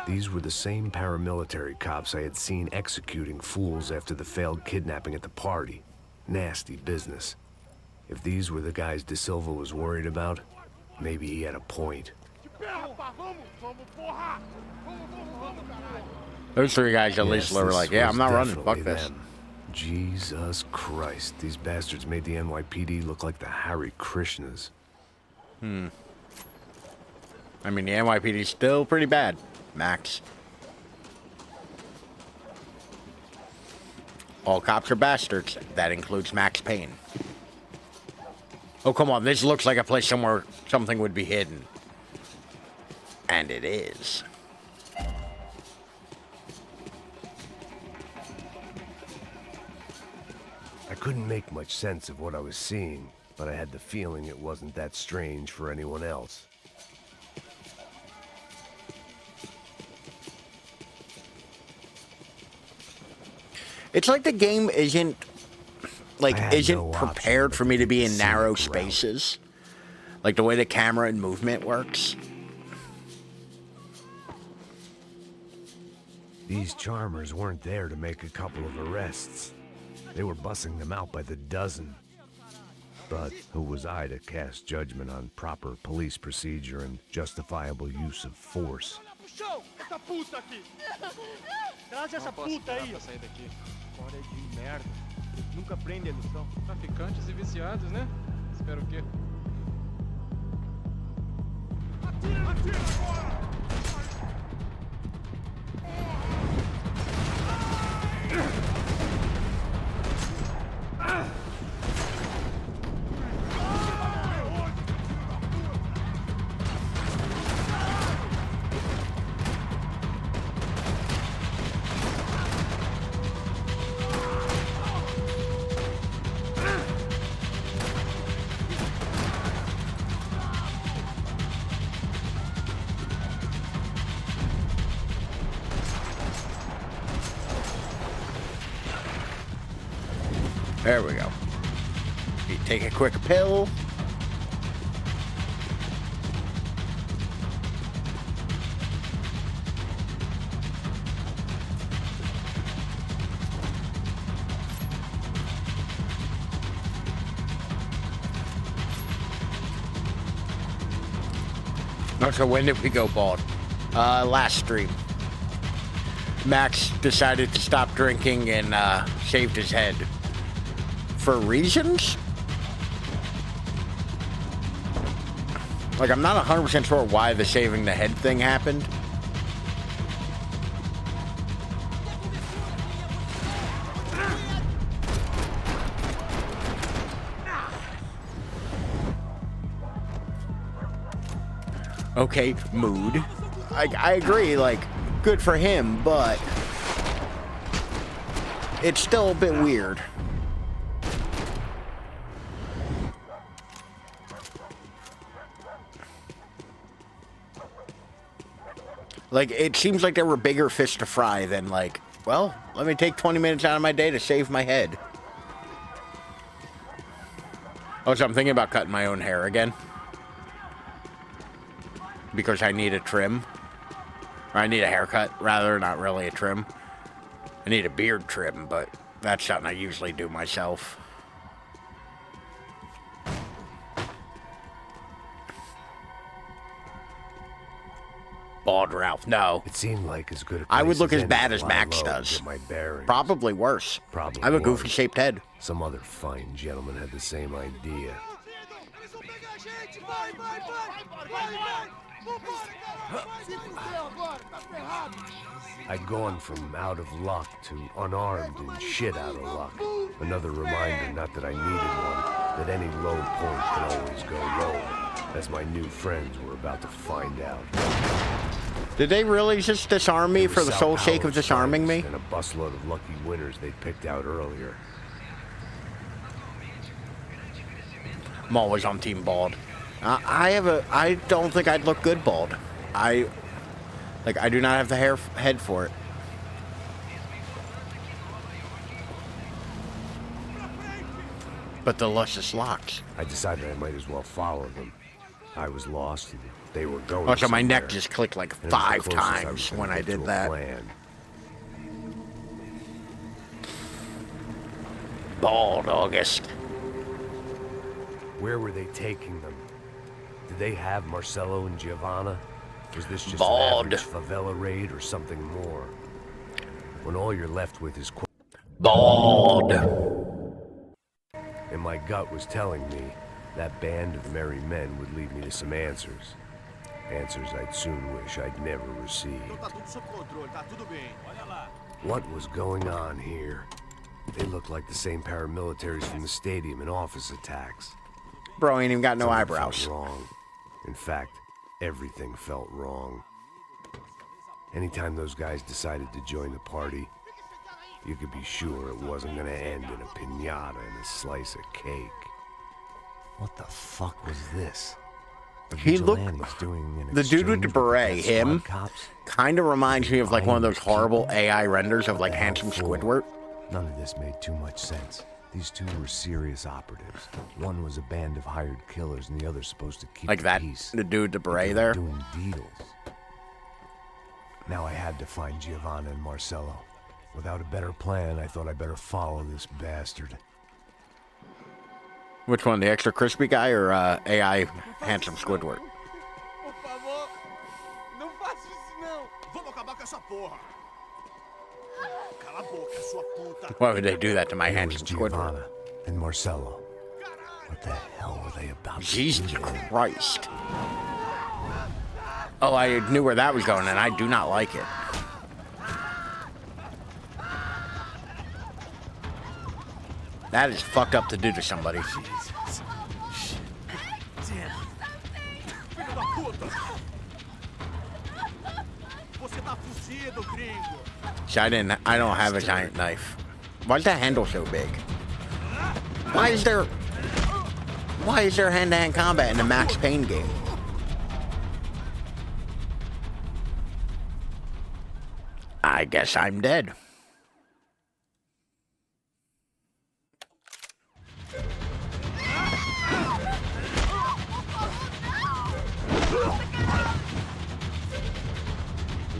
These were the same paramilitary cops I had seen executing fools after the failed kidnapping at the party. Nasty business. If these were the guys De Silva was worried about, maybe he had a point. Those three guys at least were like, yeah, I'm not running. Fuck Definitely this. them. Jesus Christ, these bastards made the NYPD look like the Hare Krishnas. I mean, the NYPD's still pretty bad, Max. All cops are bastards. That includes Max Payne. Oh, come on. This looks like a place somewhere something would be hidden. And it is. I couldn't make much sense of what I was seeing, but I had the feeling it wasn't that strange for anyone else. It's like the game isn't no prepared option for me to be in but narrow to see around. spaces. Like the way the camera and movement works. These charmers weren't there to make a couple of arrests. They were bussing them out by the dozen. But who was I to cast judgment on proper police procedure and justifiable use of force? Traz essa puta aí. Sair daqui. Fora de merda. Nunca prende eles, não. Traficantes e viciados, né? Espero o quê? Atira! Atira agora! There we go. You take a quick pill. So when did we go bald? Last stream. Max decided to stop drinking and shaved his head. For reasons? Like, I'm not 100% sure why the shaving the head thing happened. Okay, mood. I agree, like, good for him, but it's still a bit weird. Like, it seems like there were bigger fish to fry than, like, well, let me take 20 minutes out of my day to shave my head. Oh, so I'm thinking about cutting my own hair again. Because I need a trim. Or I need a haircut, rather, not really a trim. I need a beard trim, but that's something I usually do myself. Bald Ralph, no. It seemed like as good a I would place look as any bad to as lie Max low and does. get my bearings. Probably worse. Probably I have a worse. goofy-shaped head. Some other fine gentleman had the same idea. I'd gone from out of luck to unarmed and shit out of luck. Another reminder, not that I needed one, that any low point can always go low, as my new friends were about to find out. Did they really just disarm me They for were the South sole sake of Howard's disarming me? finest and a busload of lucky winners they'd picked out earlier. I'm always on Team Bald. I don't think I'd look good bald. I do not have the head for it. But the luscious locks. I decided I might as well follow them. I was lost and they were going Oh, so my neck somewhere. just clicked like And it was the 5 closest I was times gonna when I get to did a that. plan. Bald August. Where were they taking them? Did they have Marcelo and Giovanna? Was this just Bald. an average favela raid or something more? When all you're left with is Bald. and my gut was telling me that band of merry men would lead me to some answers. Answers I'd soon wish I'd never received. What was going on here? They looked like the same paramilitaries from the stadium in office attacks. Bro ain't even got no Something eyebrows. felt wrong. In fact, everything felt wrong. Anytime those guys decided to join the party, you could be sure it wasn't gonna end in a piñata and a slice of cake. What the fuck was this? The He looked... vigilantes doing an The dude with the exchange beret, death him, squad cops? kind of reminds me of like one of those horrible People? AI renders of like What the hell Handsome for? Squidward. None of this made too much sense. These two were serious operatives. One was a band of hired killers, and the other supposed to keep Like the that, peace. the dude with the They beret were there. doing deals. Now I had to find Giovanna and Marcello. Without a better plan, I thought I better follow this bastard. Which one, the extra crispy guy or AI Handsome Squidward? Por favor, não faça isso não. Vamos acabar com essa porra. Cala a boca, sua puta. Why would they do that to my Here was Handsome Squidward? Giovanna and Marcello. What the hell were they about to Jesus do? Christ. Oh, I knew where that was going, and I do not like it. That is fucked up to do to somebody. Filho da puta. Você tá fudido, gringo. See, I don't have a giant knife. Why's that handle so big? Why is there hand-to-hand combat in the Max Payne game? I guess I'm dead.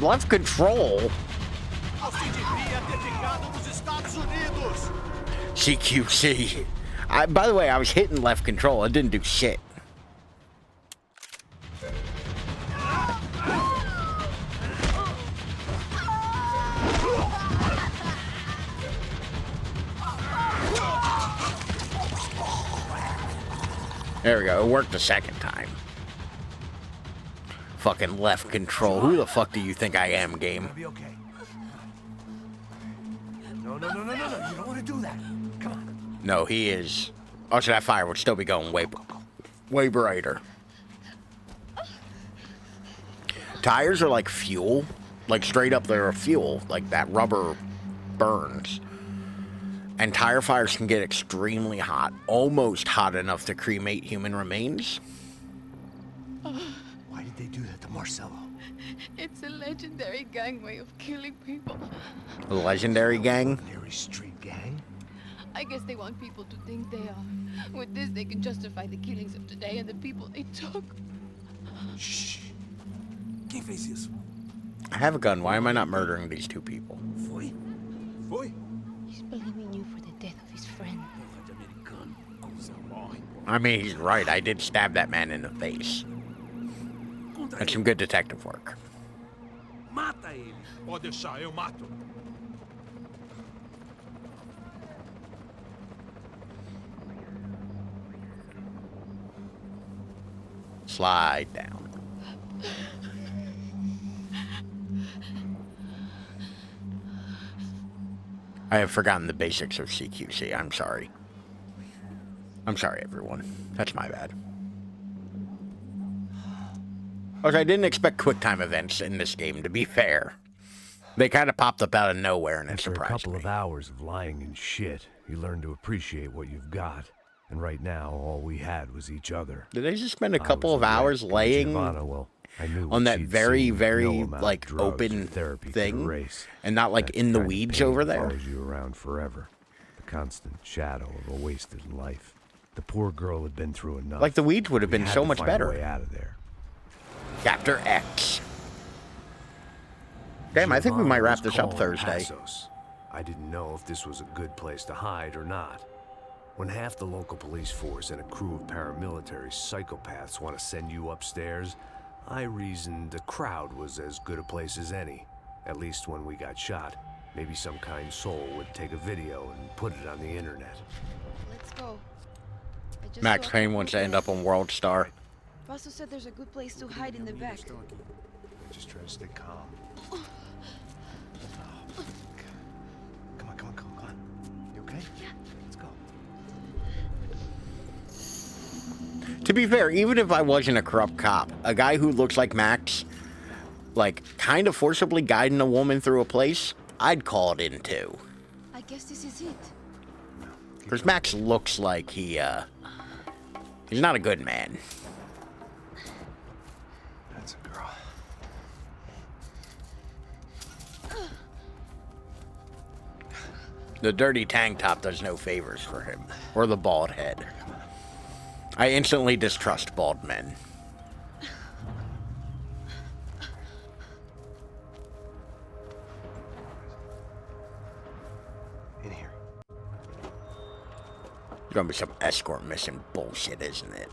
Left control. Você devia ter ficado nos Estados Unidos. CQC. By the way, I was hitting left control. It didn't do shit. There we go. It worked the second time. Fucking left control. Who the fuck do you think I am, game? Be okay. No. You don't want to do that. Come on. No, he is. Oh, so that fire would still be going way brighter. Tires are like fuel. Like straight up they're a fuel. Like that rubber burns. And tire fires can get extremely hot. Almost hot enough to cremate human remains. Why did they do that to Marcello? It's a legendary gang way of killing people. A legendary gang? Ordinary street gang? I guess they want people to think they are. With this, they can justify the killings of today and the people they took. Shh. Quem fez isso? I have a gun. Why am I not murdering these two people? Foi? Foi? He's blaming you for the death of his friend. Porra de americano. Coisa morre. I mean, he's right. I did stab that man in the face. That's some good detective work. Mata ele. Pode deixar, eu mato. Slide down. I have forgotten the basics of CQC. I'm sorry. I'm sorry, everyone. That's my bad. Okay, I didn't expect QuickTime events in this game, to be fair. They kind of popped up out of nowhere, and it After a surprised couple me. of hours of lying and shit, you learn to appreciate what you've got. And right now, all we had was each other. Did they just spend a I couple was of hours wreck, and laying Giovanna, well, I knew on what that she'd very, seen. very, No amount of like, drugs or open therapy could thing, erase and not, like, that in the kind of weeds pain over that there? follows you around forever. The constant shadow of a wasted life. The poor girl had been through enough. Like, the weeds would have We been had so to much find a better. way out of there. Chapter X. Damn, I think we Giovanna might wrap was this up called Thursday. Passos. I didn't know if this was a good place to hide or not. When half the local police force and a crew of paramilitary psychopaths want to send you upstairs, I reasoned the crowd was as good a place as any. At least when we got shot. Maybe some kind soul would take a video and put it on the internet. Let's go. I just Max saw a Payne couple wants to end dead. up on World Star. Vaso said there's a good place to hide in the back. Just try to stay calm. Come on. You okay? Yeah. Let's go. To be fair, even if I wasn't a corrupt cop, a guy who looks like Max, like, kind of forcibly guiding a woman through a place, I'd call it in too. I guess this is it. Because Max looks like he's not a good man. That's a girl. The dirty tank top does no favors for him. Or the bald head. I instantly distrust bald men. In here. Gonna be some escort mission bullshit, isn't it?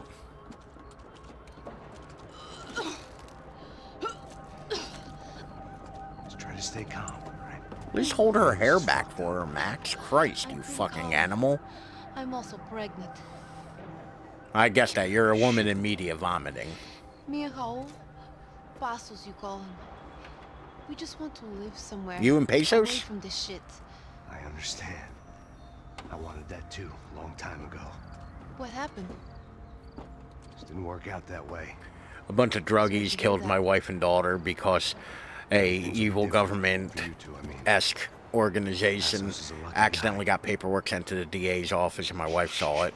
Just try to stay calm, right? At least hold her hair back for her, Max. Christ, you fucking animal. I'm also pregnant. I guess that you're a woman in media vomiting. Me and Raul, Passos you call him. We just want to live somewhere. You and Pesos? Away from this shit. I understand. I wanted that too, a long time ago. What happened? Just didn't work out that way. A bunch of druggies killed my wife and daughter because a evil government-esque organization accidentally got paperwork sent to the DA's office and my wife saw it.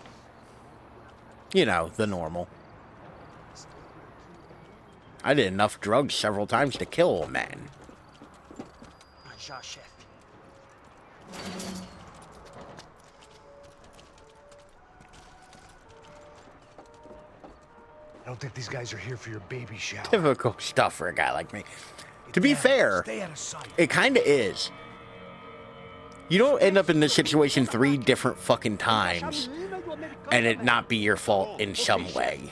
You know, the normal. I did enough drugs several times to kill a man. I don't think these guys are here for your baby shower. Typical stuff for a guy like me. To be fair, it kind of is. You don't end up in this situation 3 different fucking times and it not be your fault in some way.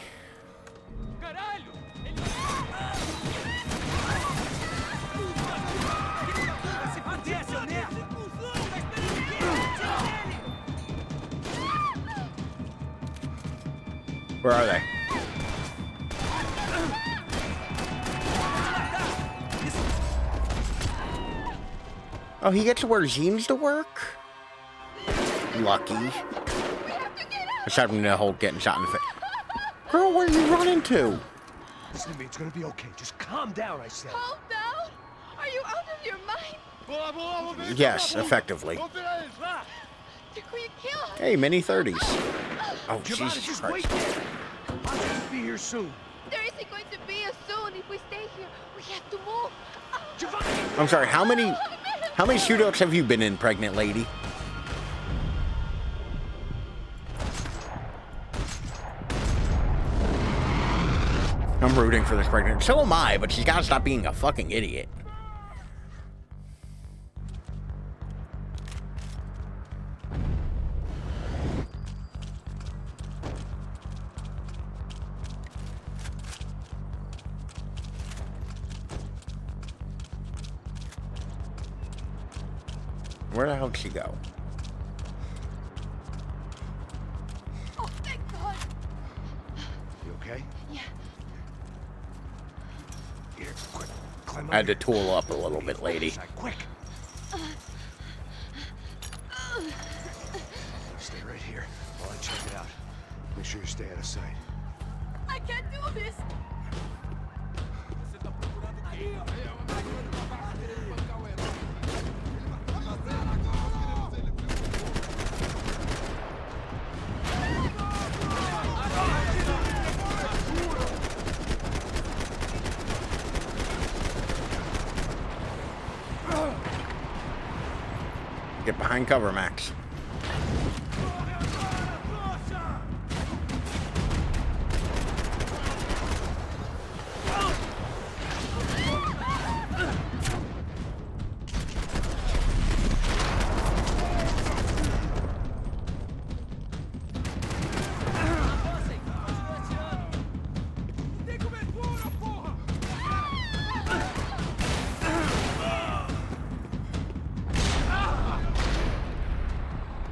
Where are they? Oh, he gets to wear jeans to work? Lucky. Aside from the whole getting shot in the face. Girl, where are you running to? Listen to me, it's gonna be okay. Just calm down, I said. Calm down? Are you out of your mind? Yes, effectively. They're going to kill us. Hey, mini 30s. Oh, Giovanni, Jesus just Christ. wait there. I'll be here soon. There isn't going to be a soon if we stay here. We have to move. Giovanni! I'm sorry, how many shootouts have you been in, pregnant lady? I'm rooting for this pregnant. So am I, but she's gotta stop being a fucking idiot. Where the hell did she go? Oh, thank God. You okay? Yeah. Here, quick. Climb I had to up tool up a little bit, lady. Quick. Stay right here while I check it out. Make sure you stay out of sight. I can't do this. Get behind cover, Max.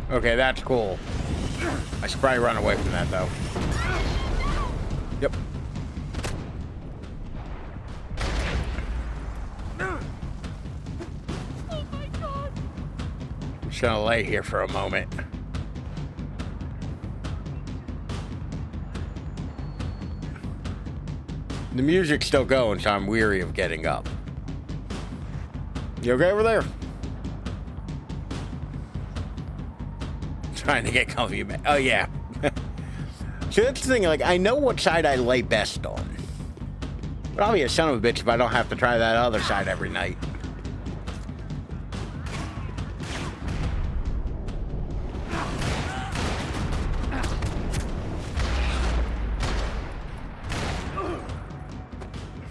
Okay, that's cool. I should probably run away from that, though. Yep. Oh my God. I'm just gonna lay here for a moment. The music's still going, so I'm weary of getting up. You okay over there? Trying to get comfy. Oh, yeah. See, that's the thing. Like, I know what side I lay best on. But I'll be a son of a bitch if I don't have to try that other side every night.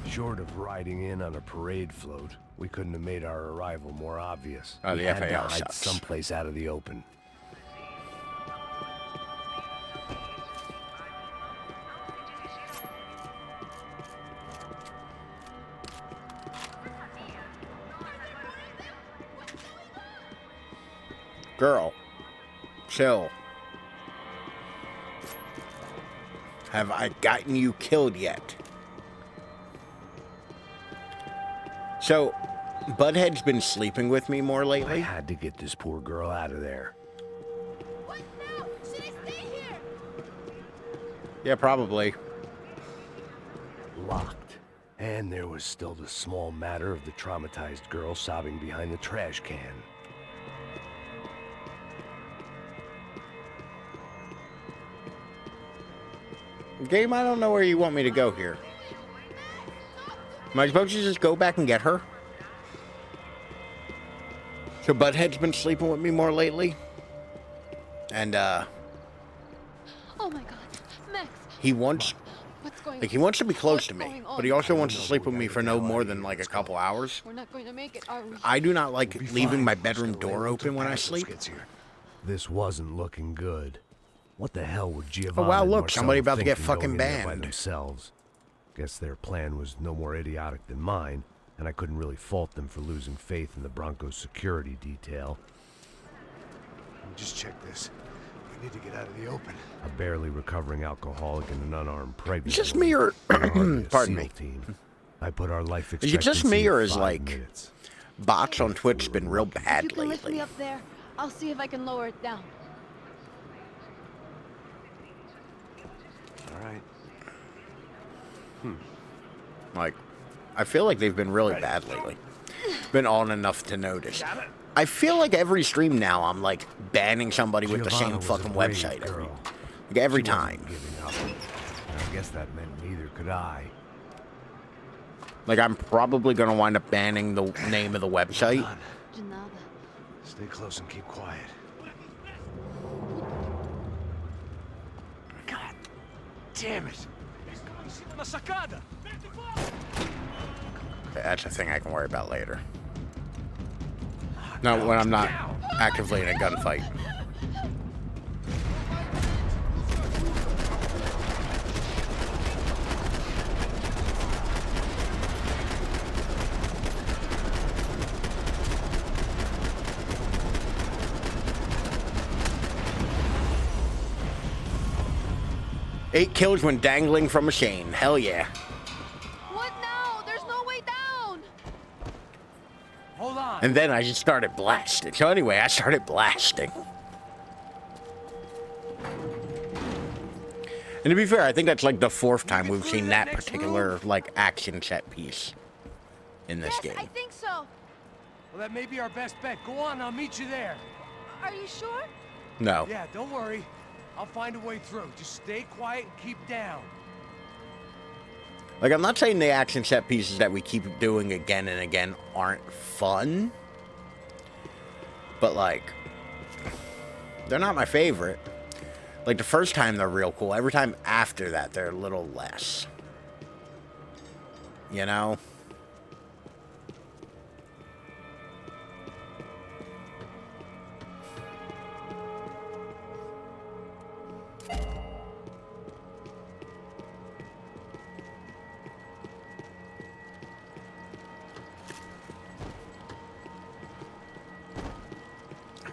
Short of riding in on a parade float, we couldn't have made our arrival more obvious. Oh, we the had to FAL hide sucks. someplace out of the open. Girl, chill. Have I gotten you killed yet? So, Butthead's been sleeping with me more I lately. had to get this poor girl out of there. What now? Should I stay here? Yeah, probably. Locked. And there was still the small matter of the traumatized girl sobbing behind the trash can. Game, I don't know where you want me to go here. Am I supposed to just go back and get her? So Butthead's been sleeping with me more lately. And, Oh my god. Max, he wants... what's going Like, on? he wants to be close What's to me, going on? but he also wants to sleep with me for no more than, like, a couple hours. We're not going to make it, are we? I do not like leaving fine. my Just bedroom gotta wait door until open when I Passos sleep. gets here. This wasn't looking good. What the hell were Giovanni Oh, wow, and look, Marcelo somebody about to get thinking fucking going in there by banned. themselves? Guess their plan was no more idiotic than mine, and I couldn't really fault them for losing faith in the Broncos security detail. Just check this. We need to get out of the open. A barely recovering alcoholic and an unarmed pregnant. Is it just me or... woman, Pardon SEAL me. Team. I put our life Is it just expectancy me or at is, 5 like, minutes. bots on Twitch been real If bad you can lift me lately? up there, I'll see if I can lower it down. All right. Like, I feel like they've been really bad lately. Been on enough to notice. I feel like every stream now I'm like banning somebody with the Giovanna same was a fucking brave website girl. like every She wasn't time. giving up. And I guess that meant neither could I. Like, I'm probably gonna wind up banning the name of the website. Janada. Stay close and keep quiet. God damn it. Okay, that's a thing I can worry about later. No, when I'm not actively in a gunfight. Eight kills when dangling from a chain. Hell yeah. What now? There's no way down. Hold on. And then I just started blasting. So anyway, I started blasting. And to be fair, I think that's like the fourth time we've seen that particular like action set piece in this Yes, game. I think so. Well, that may be our best bet. Go on, I'll meet you there. Are you sure? No. Yeah, don't worry. I'll find a way through. Just stay quiet and keep down. Like, I'm not saying the action set pieces that we keep doing again and again aren't fun. But, like, they're not my favorite. Like, the first time they're real cool. Every time after that, they're a little less. You know?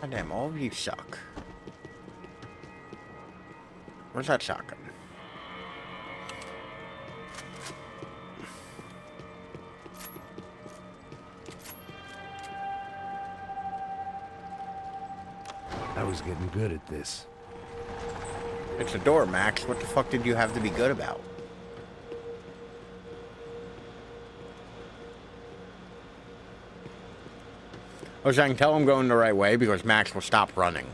God damn, all of you suck. Where's that shotgun? I was getting good at this. It's a door, Max. What the fuck did you have to be good about? I was saying, tell him going the right way because Max will stop running.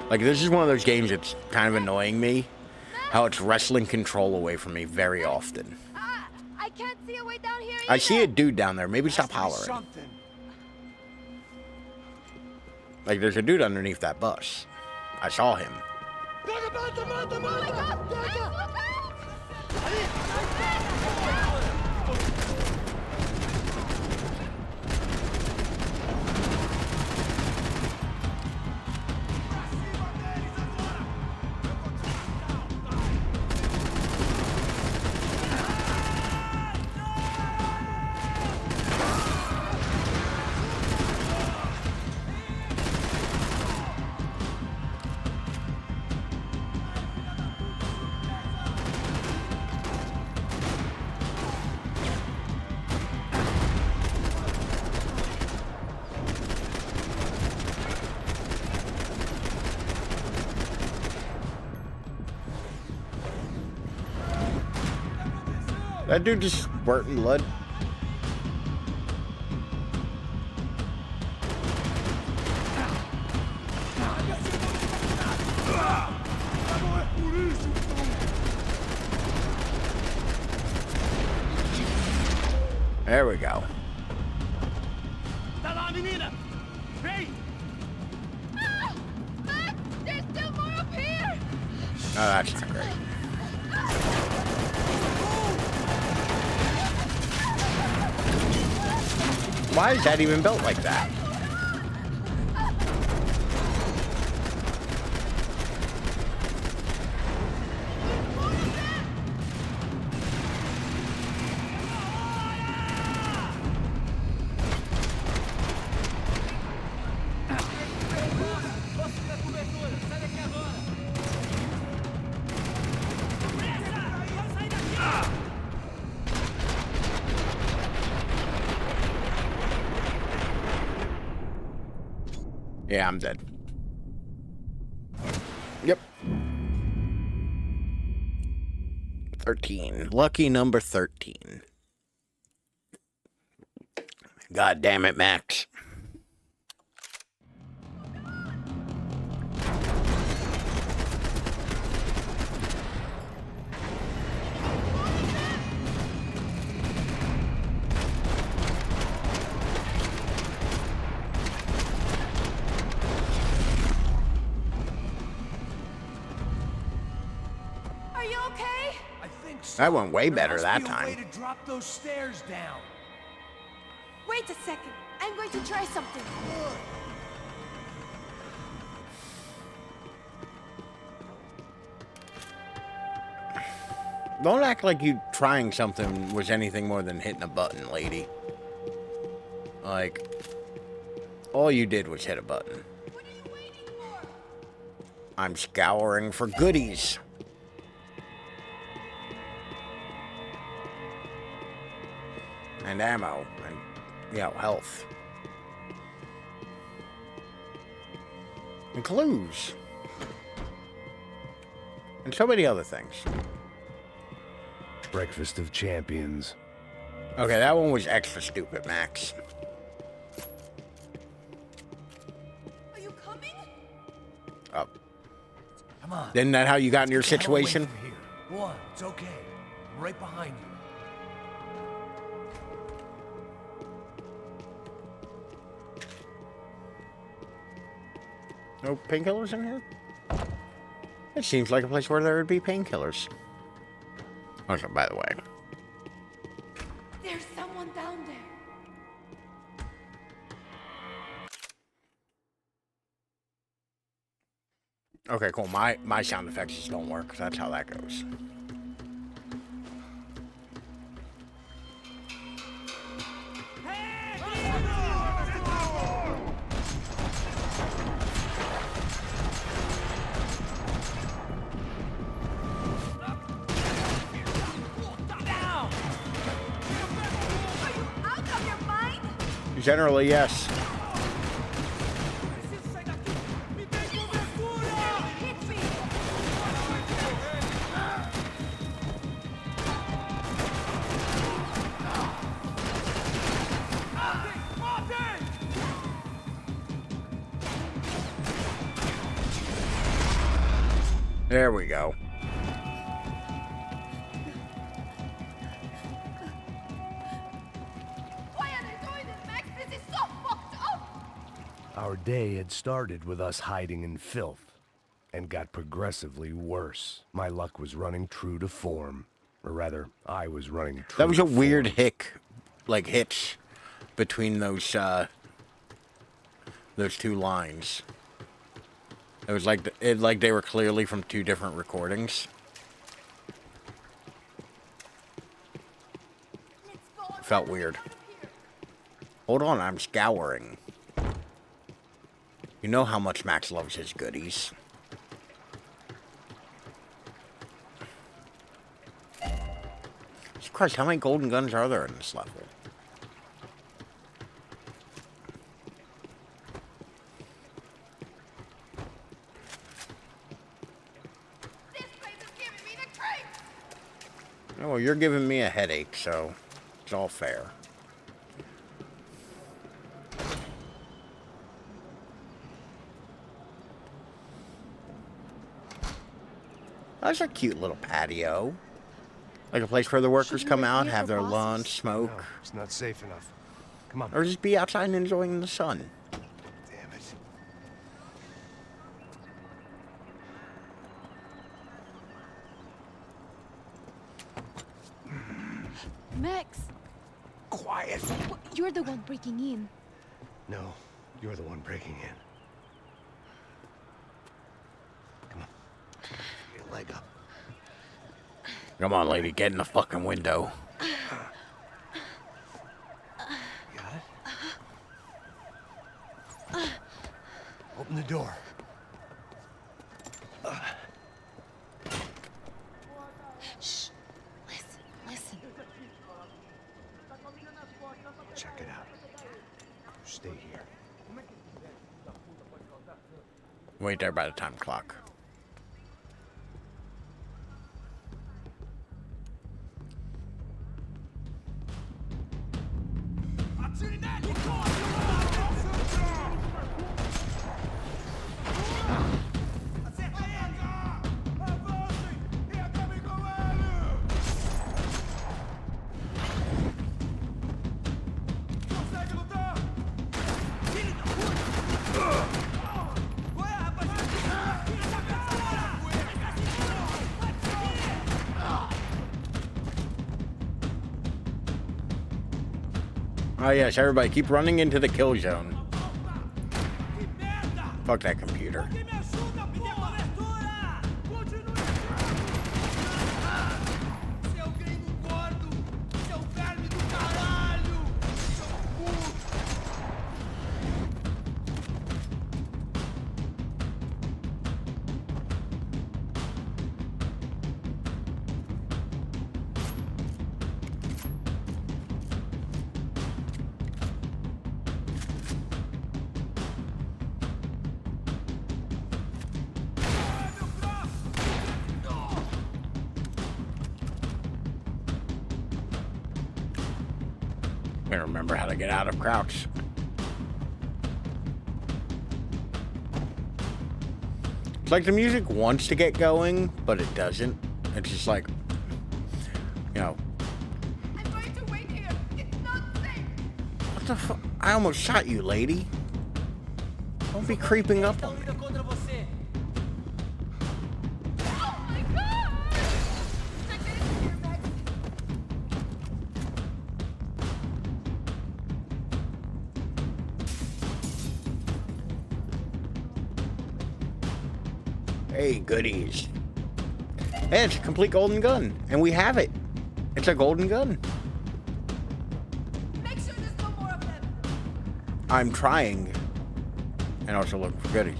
Like, this is one of those games that's kind of annoying me. How it's wrestling control away from me very often. I can't see a way down here either. I see a dude down there. Maybe stop hollering. Like, there's a dude underneath that bus. I saw him. Oh my God! Max, look out! That dude just squirting blood. There we go. Max, there's still more up here! Oh, that's not great. Why is that even built like that? Yeah, I'm dead. Yep. 13. Lucky number 13. God damn it, Max. That went way better that time. Way to drop those stairs down. Wait a second. I'm going to try something. Don't act like you trying something was anything more than hitting a button, lady. Like, all you did was hit a button. What are you waiting for? I'm scouring for goodies. And ammo, and, you know, health. And clues. And so many other things. Breakfast of champions. Okay, that one was extra stupid, Max. Are you coming? Oh. Come on. Isn't that how you got in your Get away situation? from here. Go on, it's okay. I'm right behind you. No painkillers in here? It seems like a place where there would be painkillers. Also, by the way. There's someone down there. Okay, cool. My sound effects just don't work. That's how that goes. Generally, yes. There we go. Why are they doing this, Max? This is so fucked up! Our day had started with us hiding in filth, and got progressively worse. My luck was running true to form. Or rather, I was running true That was a to weird form. hitch between those two lines. It was like they were clearly from two different recordings. Felt weird. Hold on, I'm scouring. You know how much Max loves his goodies. Jesus Christ, how many golden guns are there in this level? This place is giving me the creeps! Oh, well, you're giving me a headache, so it's all fair. That's a cute little patio. Like a place where the workers Shouldn't come we out, hear have the their bosses? lunch, smoke, No, it's not safe enough. Come on. or just be outside and enjoying the sun. Damn it. Max, Quiet. you're the one breaking in. No, you're the one breaking in. Come on. Get a leg up. Come on, lady, get in the fucking window. Got it? Open the door. Shh. Listen, listen. Check it out. Stay here. Wait there by the time clock. Oh yes, everybody keep running into the kill zone. Fuck that computer. I'm gonna remember how to get out of crouch. It's like the music wants to get going, but it doesn't. It's just like, you know. I'm going to wait here. It's not safe. What the fuck? I almost shot you, lady. Don't be creeping up on me. Oh my god! Check it here, Max. Hey, goodies. Hey, it's a complete golden gun, and we have it. It's a golden gun. Make sure there's no more of them. I'm trying. And also looking for goodies.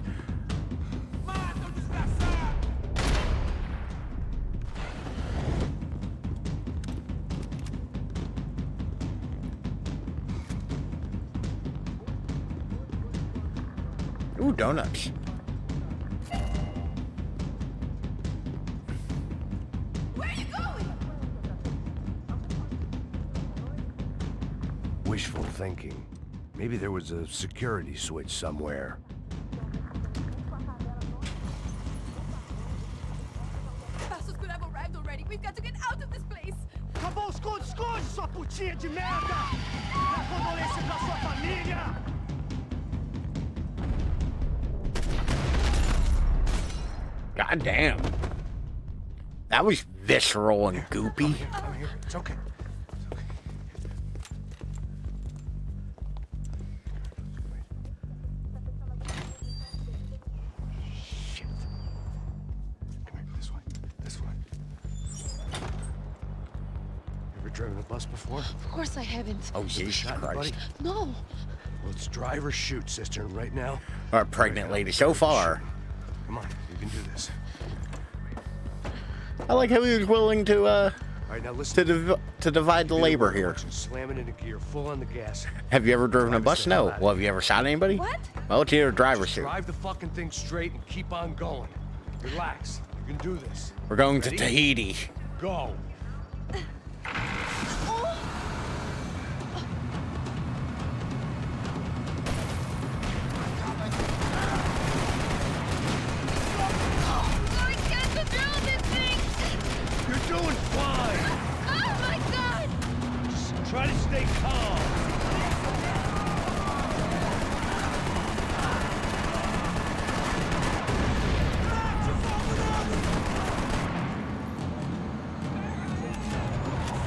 Ooh, donuts. Where are you going? Wishful thinking. Maybe there was a security switch somewhere. God damn. That was visceral and goopy. I'm here. It's okay. Shit. Come here, this way. This way. Ever driven a bus before? Of course I haven't. Oh, Jesus Shot anybody? Christ. No. Well, it's drive or shoot, sister. And right now, Our pregnant lady so far. come on, you can do this. I like how he was willing to, All right, now listen. to divide the labor here. Watch and slam it into gear, full on the gas. Have you ever driven a Drive bus? us the hell No. out of Well, have you ever shot anybody? What? Well, it's either drive or Just shoot. drive the fucking thing straight and keep on going. Relax. You can do this. We're going to Ready? Tahiti. Go. I can't control this thing. You're doing fine. Oh my God. Just try to stay calm.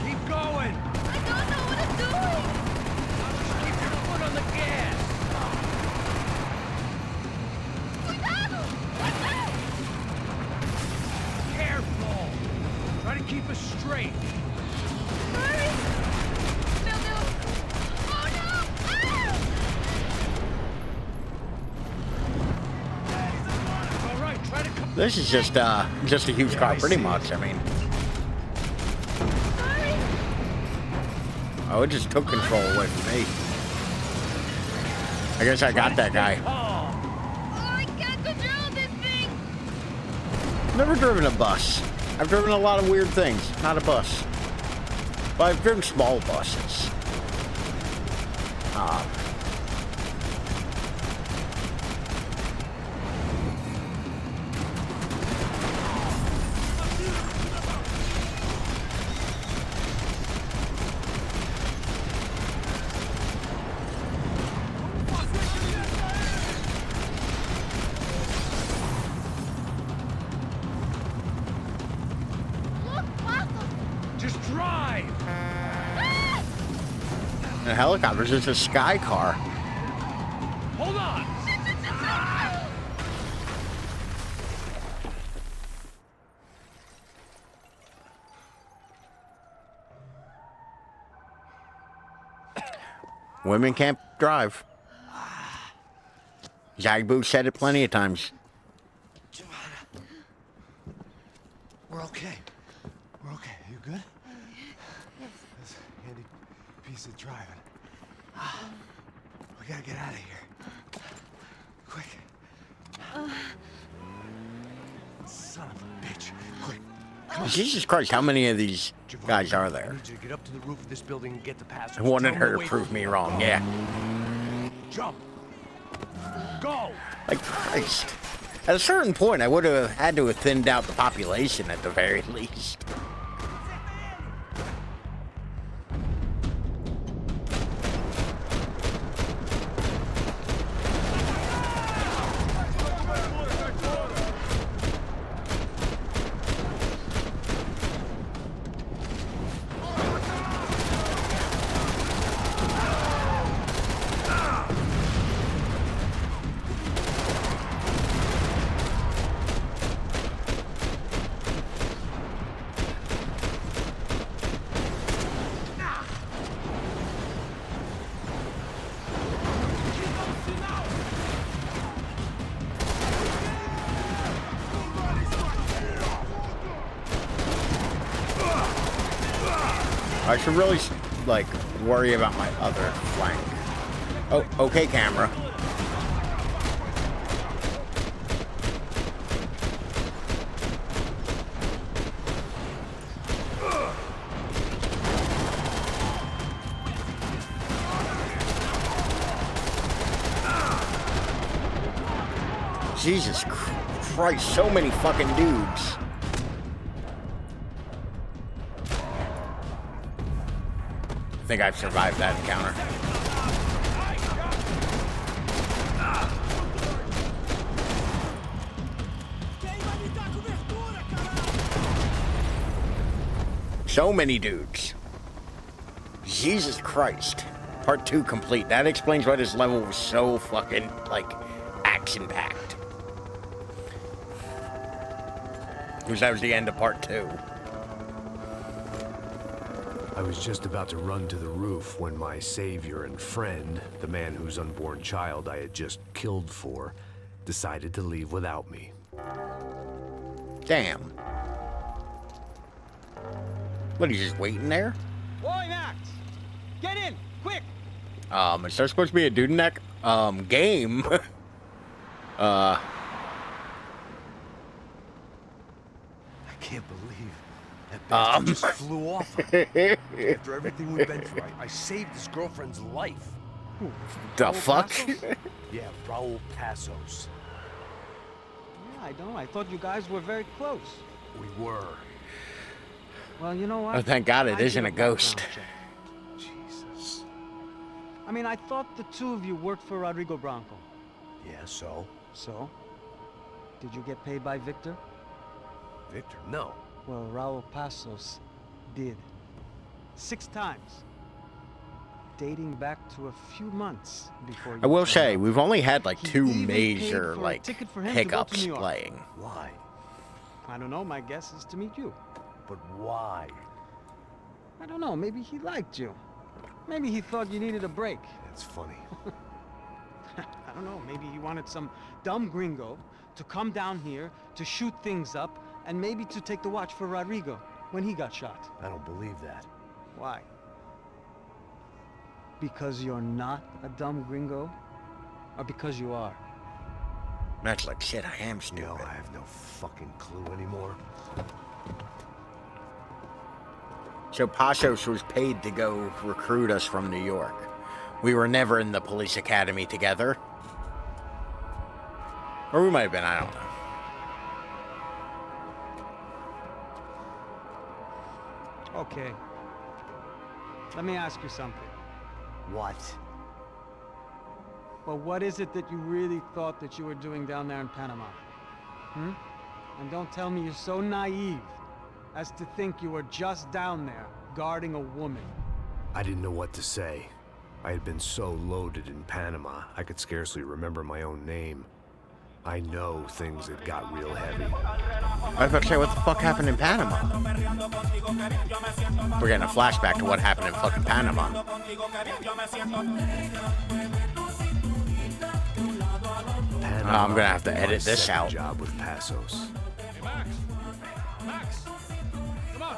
Keep going. I don't know what I'm doing. Just keep your foot on the gas. Cuidado. What's that? Careful. Try to keep us straight. Hurry. Will do. Oh no. Ah! All right, try to come. This is just a huge car, I pretty see. much. I mean, Hurry. oh, it just took control away from me. I guess I got that guy. Calm. Oh, I can't control this thing. Never driven a bus. I've driven a lot of weird things, not a bus. But I've driven small buses. Look, Paco. Just drive. Ah! And helicopters, it's a sky car. Hold on. Women can't drive. Zagbu said it plenty of times. We're okay. We're okay. You good? That's a handy piece of driving. We gotta get out of here. Quick. Son of a bitch. Quick. Jesus Christ, how many of these Giovanni, guys are I there? need you to get up to the roof of this building and get the password. I wanted Tell her them to wait prove for me you. wrong, yeah. Jump. Go. Like Christ. At a certain point, I would have had to have thinned out the population at the very least. I should really, like, worry about my other flank. Oh, okay, camera. Jesus Christ, so many fucking dudes. I think I've survived that encounter. So many dudes. Jesus Christ. Part 2 complete. That explains why this level was so fucking, like, action-packed. Because that was the end of part 2. I was just about to run to the roof when my savior and friend, the man whose unborn child I had just killed for, decided to leave without me. Damn. What, he's just waiting there? Boy, Max! Get in! Quick! Is there supposed to be a dude neck? Game? I can't believe that bastard just flew off. After everything we've been through, I saved his girlfriend's life. The fuck? Yeah, Raul Passos. Yeah, I know. I thought you guys were very close. We were. Well, you know what? Oh, thank God it I isn't did a ghost. background check. Jesus. I mean, I thought the two of you worked for Rodrigo Branco. Yeah, so? So? Did you get paid by Victor? Victor, no. Well, Raul Passos did. 6 times. Dating back to a few months before you I will turned say, up. we've only had like He 2 even paid major, for a like, ticket for him to go to hiccups New York. playing. Why? I don't know. My guess is to meet you. But why? I don't know. Maybe he liked you. Maybe he thought you needed a break. That's funny. I don't know. Maybe he wanted some dumb gringo to come down here to shoot things up and maybe to take the watch for Rodrigo when he got shot. I don't believe that. Why? Because you're not a dumb gringo? Or because you are? That's like, shit, I am You stupid. know, I have no fucking clue anymore. So Passos was paid to go recruit us from New York. We were never in the police academy together. Or we might have been, I don't know. Okay. Let me ask you something. What? Well, what is it that you really thought that you were doing down there in Panama? Hmm? And don't tell me you're so naive as to think you were just down there guarding a woman. I didn't know what to say. I had been so loaded in Panama, I could scarcely remember my own name. I know things had got real heavy. I was about to say, what the fuck happened in Panama? We're getting a flashback to what happened in fucking Panama. Panama, I'm gonna have to edit my this second out. Job with Passos. Hey, Max! Max! Come on!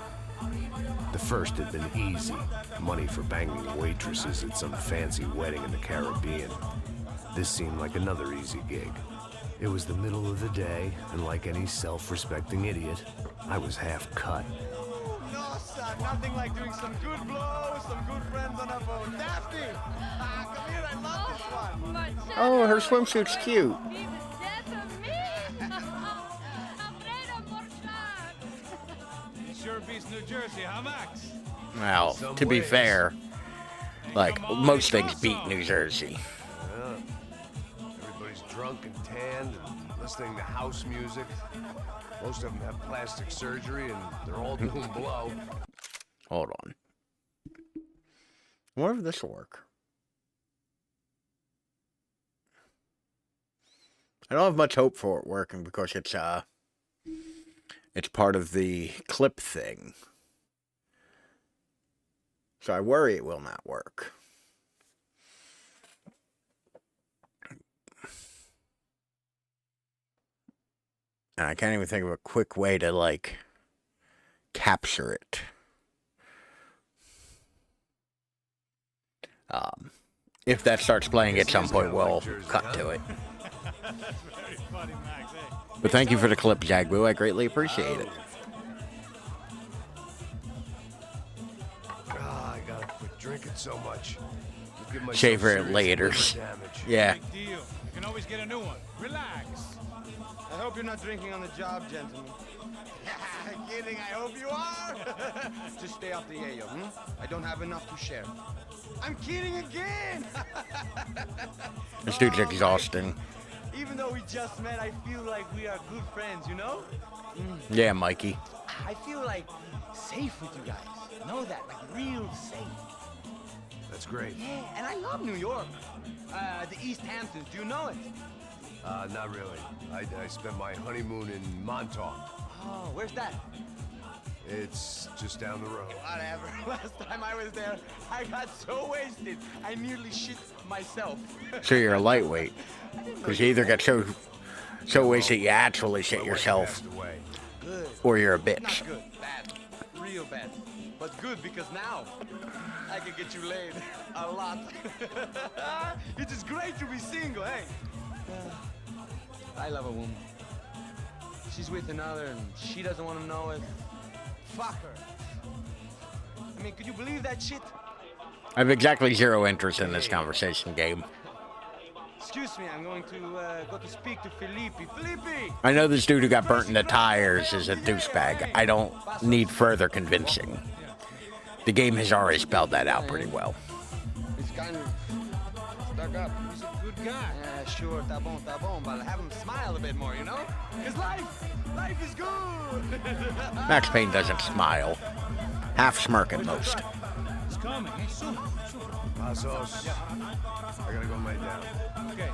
The first had been easy. Money for banging waitresses at some fancy wedding in the Caribbean. This seemed like another easy gig. It was the middle of the day, and like any self-respecting idiot, I was half cut. No, son, nothing like doing some good blows, some good friends on a boat. Daphne! Come here, I love this one. Oh, her swimsuit's cute. Sure beats New Jersey, huh, Max? Well, to be fair, like, most things beat New Jersey. Yeah. Everybody's drunk and tanned and listening to house music. Most of them have plastic surgery and they're all doing blow. Hold on. I wonder if this will work. I don't have much hope for it working because it's part of the clip thing. So I worry it will not work. And I can't even think of a quick way to, like, capture it. If that starts playing at some point, we'll cut to it. Very funny, Max. Hey. But thank you for the clip, Jagboo. I greatly appreciate it. I gotta quit drinking so much. Give myself Shave her serious later. liver damage. Yeah. Big deal. You can always get a new one. Relax. I hope you're not drinking on the job, gentlemen. Kidding, I hope you are. Just stay off the yayo, I don't have enough to share. I'm kidding again. This dude's exhausting. Even though we just met, I feel like we are good friends, you know? Yeah, Mikey. I feel like safe with you guys. Know that? Like real safe. That's great. Yeah, and I love New York. The East Hamptons, do you know it? Not really. I spent my honeymoon in Montauk. Oh, where's that? It's just down the road. Whatever. Last time I was there, I got so wasted, I nearly shit myself. So you're a lightweight. Because you either get so wasted you actually shit yourself, Good. or you're a bitch. Not good. Bad. Real bad. But good because now I can get you laid a lot. It is great to be single, hey? I love a woman. She's with another and she doesn't want to know it. Fuck her. I mean, could you believe that shit? I have exactly zero interest in this conversation game. Excuse me, I'm going to go to speak to Felipe. Felipe! I know this dude who got burnt in the tires is a douchebag. I don't need further convincing. The game has already spelled that out pretty well. He's kind of stuck up. He's a good guy. Yeah, sure, tá bom, but have him smile a bit more, you know? Because life is good. Max Payne doesn't smile. Half smirk at most. It's coming. Hey, soon. Pasos. I gotta go lay down. Okay.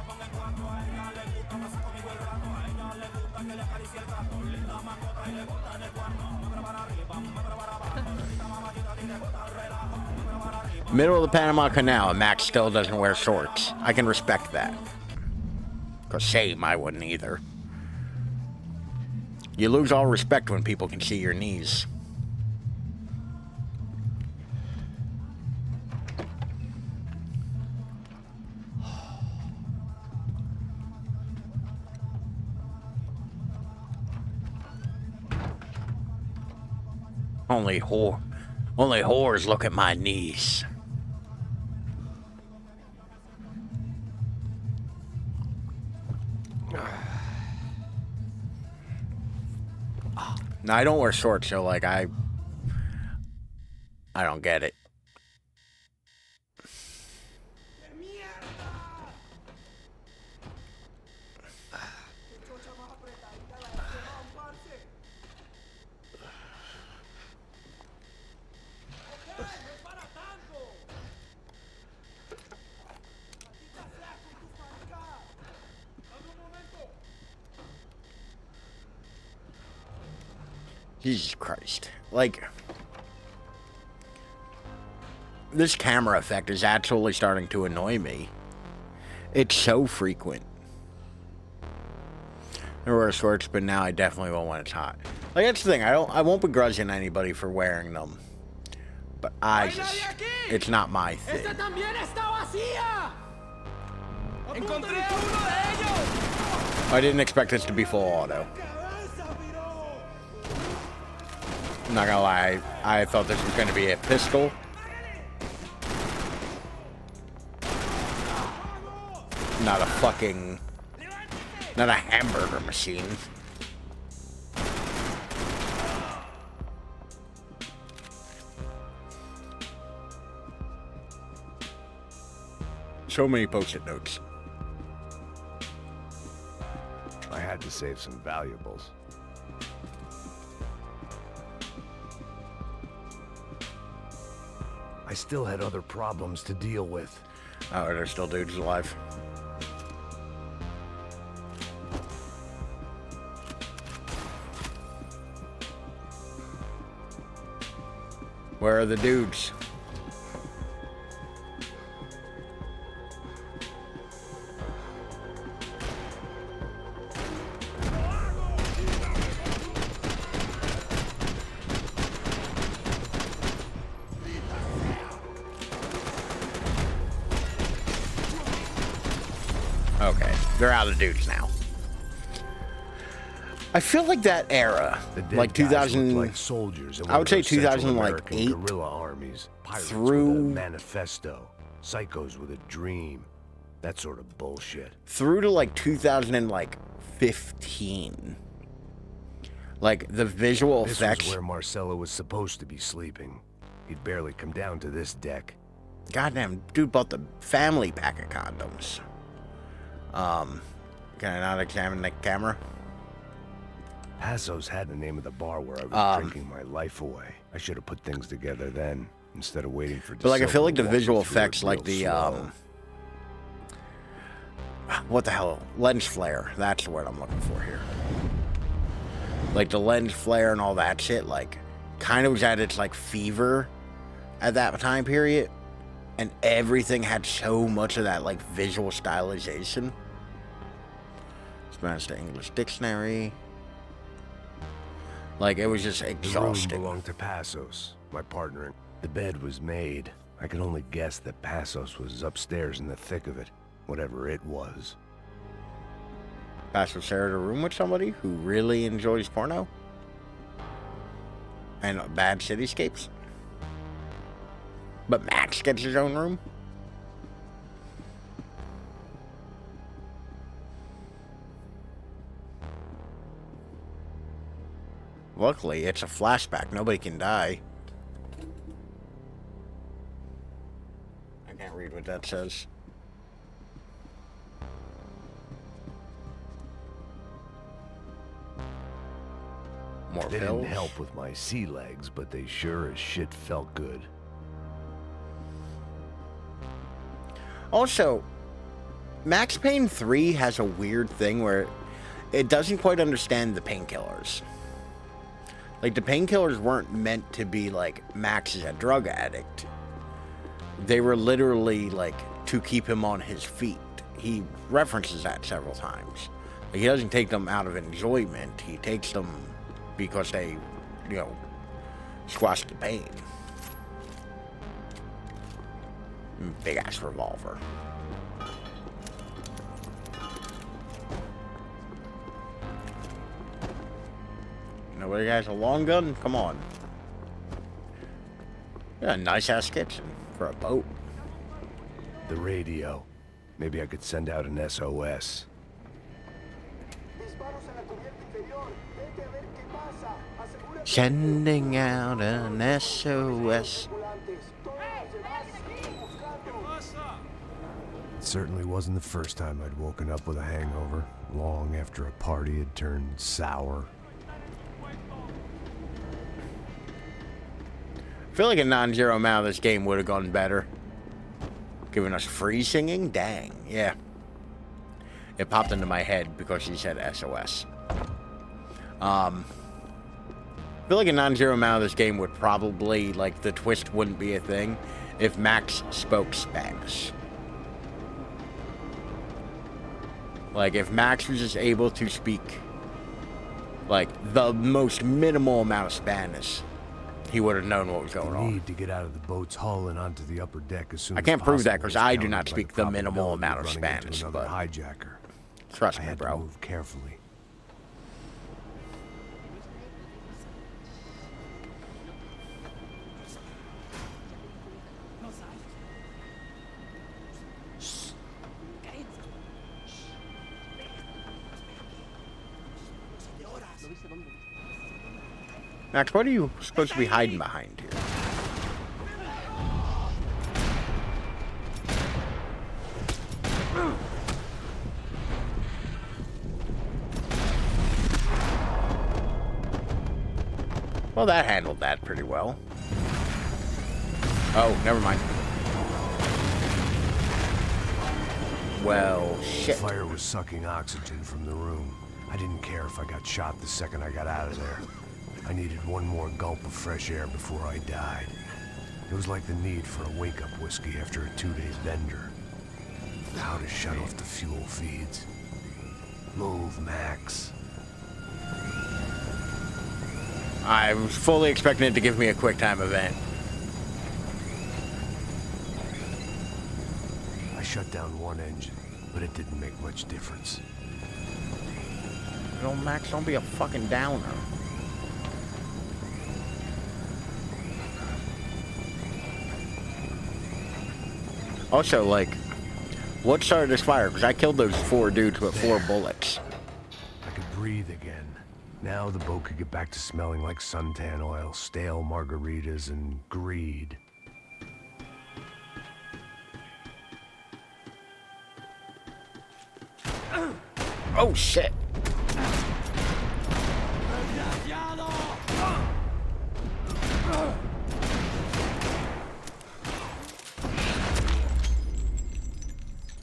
Middle of the Panama Canal, and Max still doesn't wear shorts. I can respect that. Because same, I wouldn't either. You lose all respect when people can see your knees. Only whores look at my knees. No, I don't wear shorts, so like I don't get it. Jesus Christ. Like, this camera effect is actually starting to annoy me. It's so frequent. There were shorts, but now I definitely won't when it's hot. Like, that's the thing. I won't begrudge anybody for wearing them. But it's not my thing. I didn't expect this to be full auto. I'm not gonna lie, I thought this was gonna be a pistol. Not a hamburger machine. So many post-it notes. I had to save some valuables. I still had other problems to deal with. Oh, there's still dudes alive. Where are the dudes? Okay, they're out of dudes now. I feel like that era, like 2000, like soldiers. I would say 2008 guerrilla armies, through with a manifesto, psychos with a dream, that sort of bullshit. Through to like 2015. Like the visual effects. This was where Marcelo was supposed to be sleeping. He'd barely come down to this deck. Goddamn, dude bought the family pack of condoms. Can I not examine the camera? Passos had the name of the bar where I was drinking my life away. I should have put things together then, instead of waiting for. But like, I feel like the to walk me visual through it effects, like real the slow. what the hell, lens flare. That's the word I'm looking for here. Like the lens flare and all that shit, like, kind of was at its like fever at that time period, and everything had so much of that like visual stylization. Spanish to English dictionary. Like, it was just The room exhausting. belonged to Passos, my partner. The bed was made. I can only guess that Passos was upstairs in the thick of it, whatever it was. Pastor shared a room with somebody who really enjoys porno and bad cityscapes. But Max gets his own room. Luckily, it's a flashback. Nobody can die. I can't read what that says. More They pills. didn't help with my sea legs, but they sure as shit felt good. Also, Max Payne 3 has a weird thing where it doesn't quite understand the painkillers. Like, the painkillers weren't meant to be like Max is a drug addict. They were literally like to keep him on his feet. He references that several times. Like, he doesn't take them out of enjoyment. He takes them because they, you know, squash the pain. Big ass revolver. Nobody has a long gun? Come on. Yeah, a nice ass kitchen for a boat. The radio. Maybe I could send out an SOS. Sending out an SOS. It certainly wasn't the first time I'd woken up with a hangover, long after a party had turned sour. I feel like a non-zero amount of this game would have gone better. Giving us free singing? Dang, yeah. It popped into my head because she said SOS. I feel like a non-zero amount of this game would probably, like, the twist wouldn't be a thing if Max spoke Spanish. Like, if Max was just able to speak, like, the most minimal amount of Spanish, he would have known what was going on. Need to get out of the boat's hull and onto the upper deck as soon I as can't prove that possible because was I do countered not by speak the minimal probability amount of running into Spanish, another but hijacker. trust I me, had bro. to move carefully. Max, what are you supposed to be hiding behind here? Well, that handled that pretty well. Oh, never mind. Well, shit. The fire was sucking oxygen from the room. I didn't care if I got shot the second I got out of there. I needed one more gulp of fresh air before I died. It was like the need for a wake-up whiskey after a 2-day bender. How to shut off the fuel feeds. Move, Max. I was fully expecting it to give me a quick time event. I shut down one engine, but it didn't make much difference. No, Max, don't be a fucking downer. Also, like, what started this fire? Because I killed those 4 dudes with 4 bullets. I could breathe again. Now the boat could get back to smelling like suntan oil, stale margaritas, and greed. Oh, shit.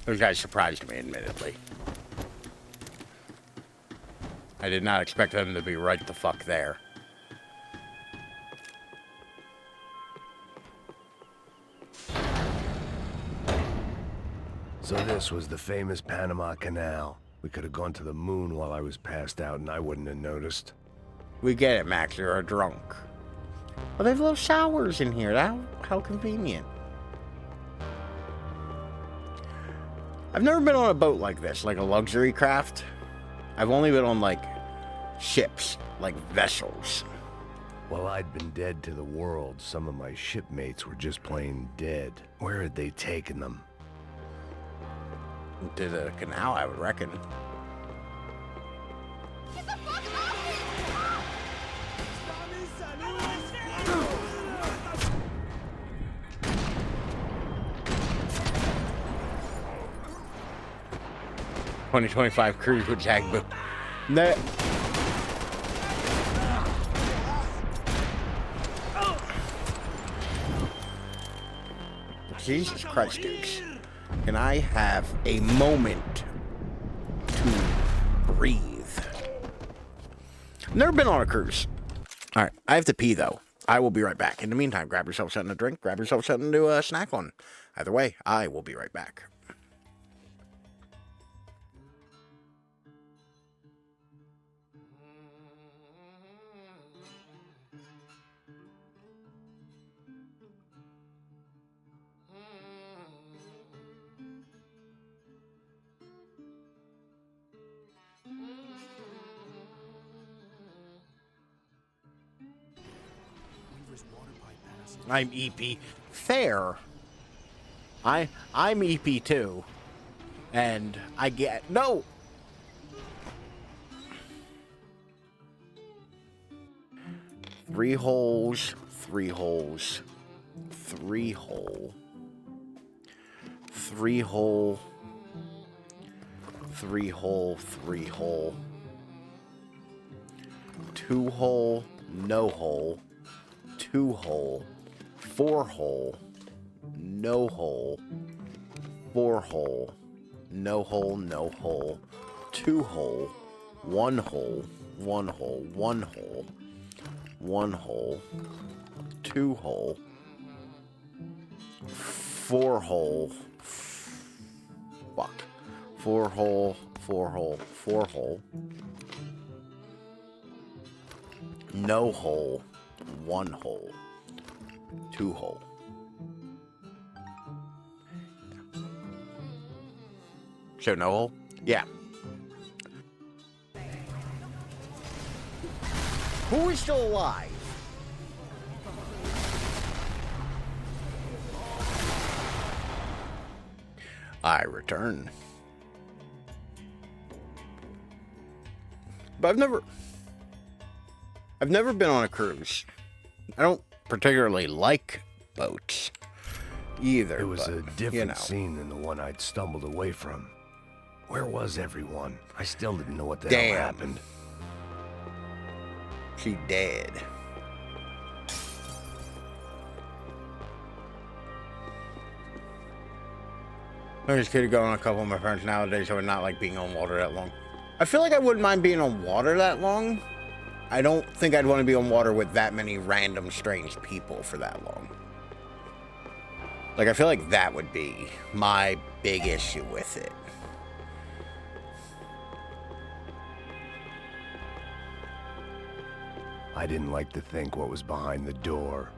Those guys surprised me, admittedly. I did not expect them to be right the fuck there. So this was the famous Panama Canal. We could have gone to the moon while I was passed out and I wouldn't have noticed. We get it, Max. You're a drunk. Well, they have little showers in here. How convenient. I've never been on a boat like this, like a luxury craft. I've only been on, like, ships, like vessels. While I'd been dead to the world, some of my shipmates were just plain dead. Where had they taken them? To the canal, I would reckon. Get the fuck off me! 2025 cruise with Jack Boo. No. Jesus Christ, dudes. Can I have a moment to breathe? Never been on a cruise. All right, I have to pee, though. I will be right back. In the meantime, grab yourself something to drink. Grab yourself something to snack on. Either way, I will be right back. I'm EP. Fair. I'm EP too. And I get... No! Three holes. Three holes. Three hole. Three hole. Three hole. Three hole. Two hole. No hole. Two hole. Four hole, no hole, four hole, no hole, no hole, two hole, one hole, one hole, one hole, one hole, two hole, four hole, fuck, four hole, four hole, four hole, no hole, one hole. Two hole. Show no hole? Yeah. Who is still alive? I return. But I've never been on a cruise. I don't particularly like boats either. It was a different scene than the one I'd stumbled away from. Where was everyone? I still didn't know what the hell happened. She dead. I just could go on a couple of my friends nowadays. I would not like being on water that long. I feel like I wouldn't mind being on water that long. I don't think I'd want to be on water with that many random strange people for that long. Like, I feel like that would be my big issue with it. I didn't like to think what was behind the door.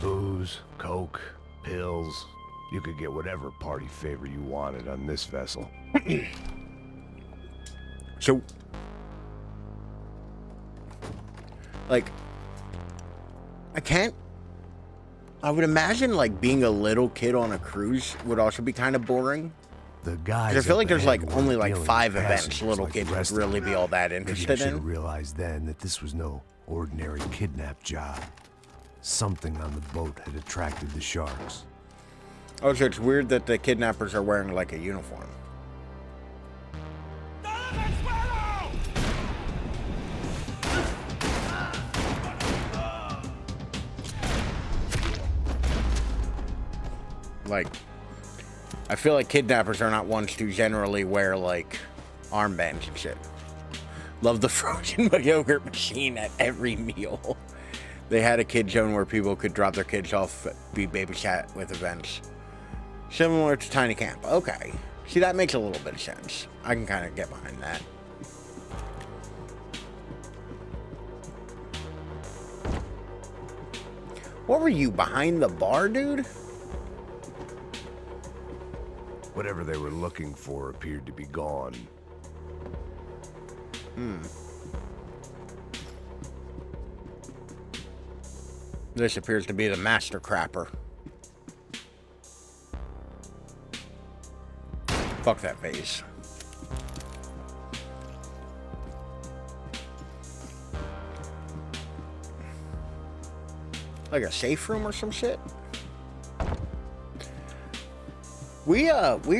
Booze, coke, pills. You could get whatever party favor you wanted on this vessel. So, like, I would imagine, like, being a little kid on a cruise would also be kind of boring. The guys, I feel like there's, like, only, like, 5 events little kids would really be all that interested in. Maybe I should have realized then that this was no ordinary kidnap job. Something on the boat had attracted the sharks. Oh, so it's weird that the kidnappers are wearing like a uniform. Like, I feel like kidnappers are not ones to generally wear like armbands and shit. Love the frozen yogurt machine at every meal. They had a kid zone where people could drop their kids off, be babysat with events. Similar to Tiny Camp. Okay. See, that makes a little bit of sense. I can kind of get behind that. What were you, behind the bar, dude? Whatever they were looking for appeared to be gone. This appears to be the master crapper. Fuck that vase. Like a safe room or some shit? We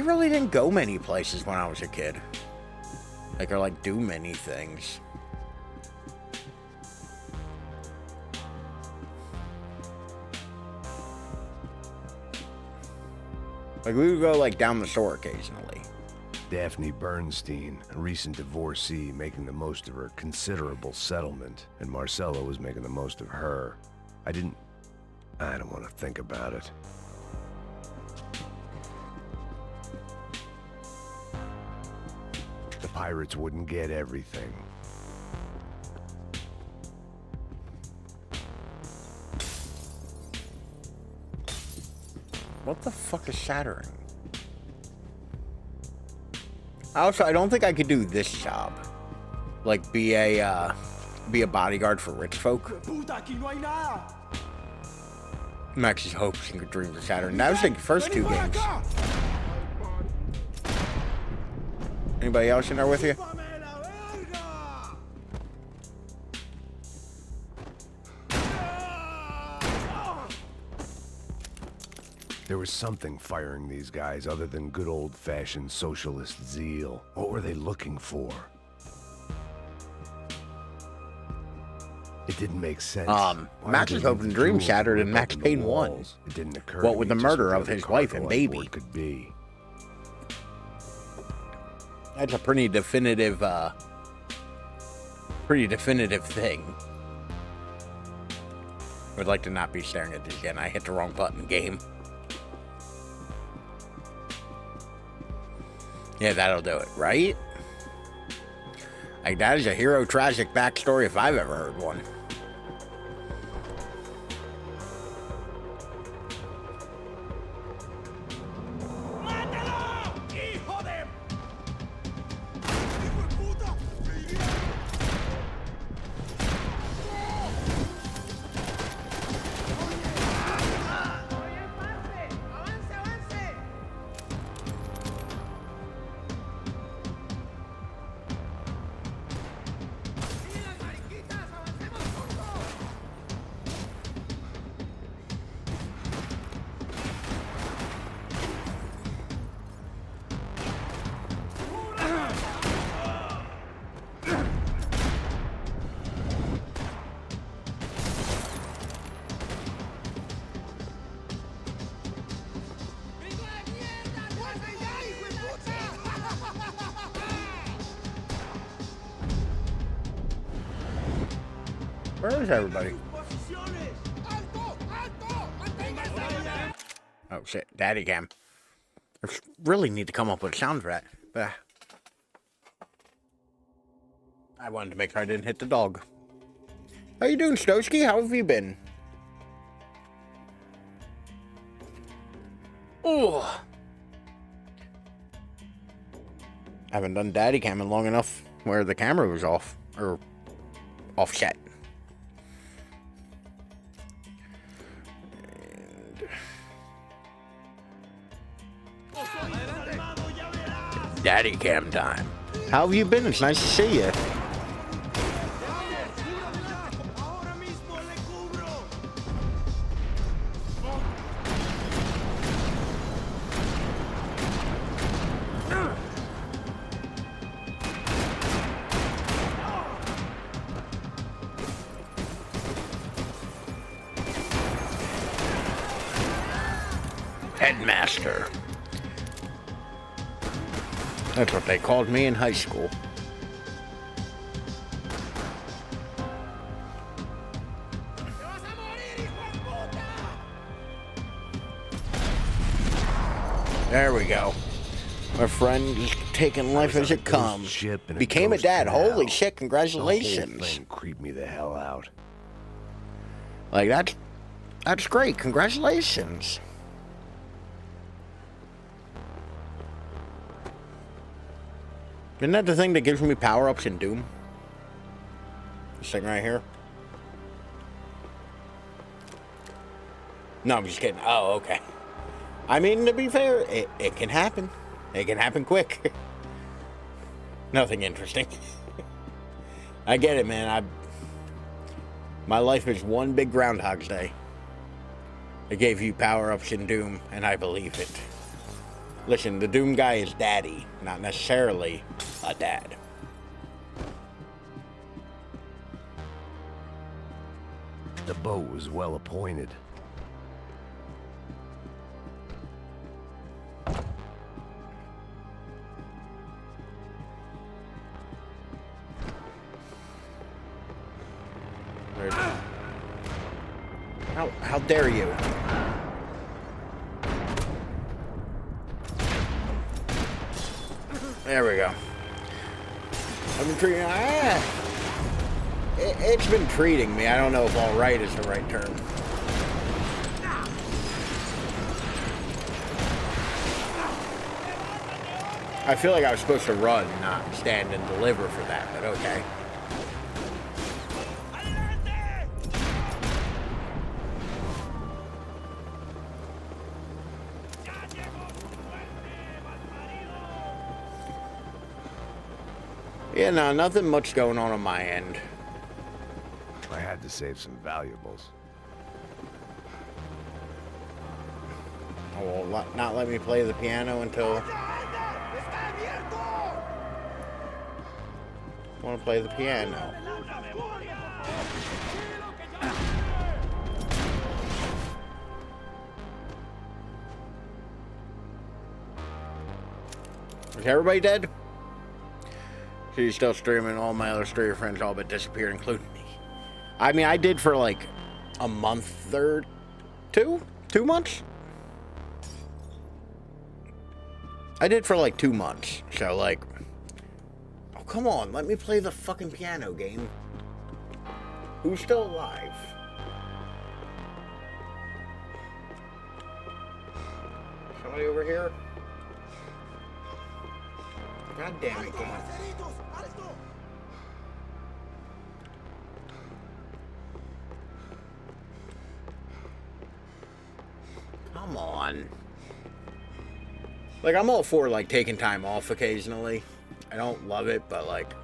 really didn't go many places when I was a kid. Like, or like do many things. Like, we would go like down the store occasionally. Daphne Bernstein, a recent divorcee, making the most of her considerable settlement, and Marcella was making the most of her. I don't want to think about it. The pirates wouldn't get everything. What the fuck is shattering? Also, I don't think I could do this job. Like, be a bodyguard for rich folk. Max's hopes and dreams are shattering. That was the first two games. Anybody else in there with you? There was something firing these guys other than good old-fashioned socialist zeal. What were they looking for? It didn't make sense. Max's hopes and dreams shattered in Max Payne 1. It didn't occur. What with the murder of his wife and baby. Could be. That's a pretty definitive thing. Would like to not be staring at this again. I hit the wrong button, game. Yeah, that'll do it, right? Like, that is a hero tragic backstory if I've ever heard one. Where is everybody? Oh shit, Daddy Cam. I really need to come up with a sound for that. But I wanted to make sure I didn't hit the dog. How you doing, Stowski? How have you been? Oh, I haven't done Daddy Cam in long enough where the camera was off or offset. Daddy Cam time. How have you been? It's nice to see you. Headmaster. That's what they called me in high school. There we go. My friend is taking life as it comes. Became a dad. Holy shit, congratulations. The whole thing creeped me the hell out. Like, that's great. Congratulations. Isn't that the thing that gives me power-ups in Doom? This thing right here? No, I'm just kidding. Oh, okay. I mean, to be fair, it can happen. It can happen quick. Nothing interesting. I get it, man. My life is one big Groundhog's Day. I gave you power-ups in Doom, and I believe it. Listen, the Doom guy is daddy, not necessarily a dad. The boat was well appointed. How dare you? There we go. I've been treating... It's been treating me. I don't know if all right is the right term. I feel like I was supposed to run, not stand and deliver for that, but okay. Yeah, no, nothing much going on my end. I had to save some valuables. Oh, well, not let me play the piano until... I want to play the piano. Is everybody dead? She's still streaming. All my other streamer friends all but disappeared, including me. I mean, I did for like a month or two? 2 months? I did for like 2 months. So, like... Oh, come on. Let me play the fucking piano game. Who's still alive? Somebody over here? God damn it, come on. Come on. Like, I'm all for, like, taking time off occasionally. I don't love it, but, like...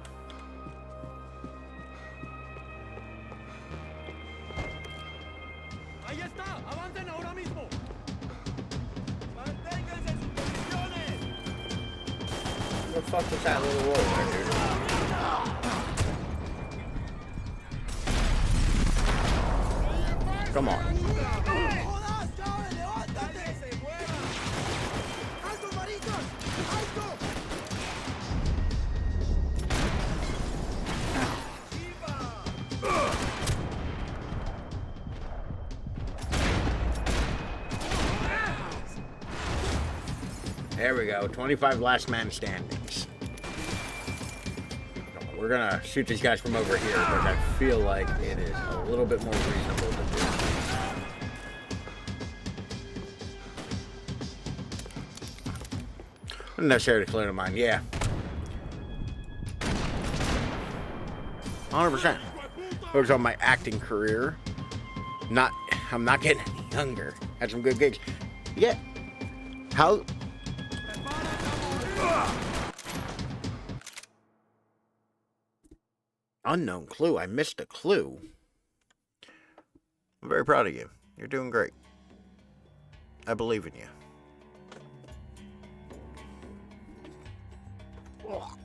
What the fuck was that little roll there, dude? Come on. There we go. 25 last man standings. We're gonna shoot these guys from over here, but I feel like it is a little bit more reasonable to do. Unnecessary to clear the mind, yeah. 100%. Focus on my acting career. I'm not getting any younger. Had some good gigs. Yeah. How... Unknown clue. I missed a clue. I'm very proud of you. You're doing great. I believe in you. Ugh.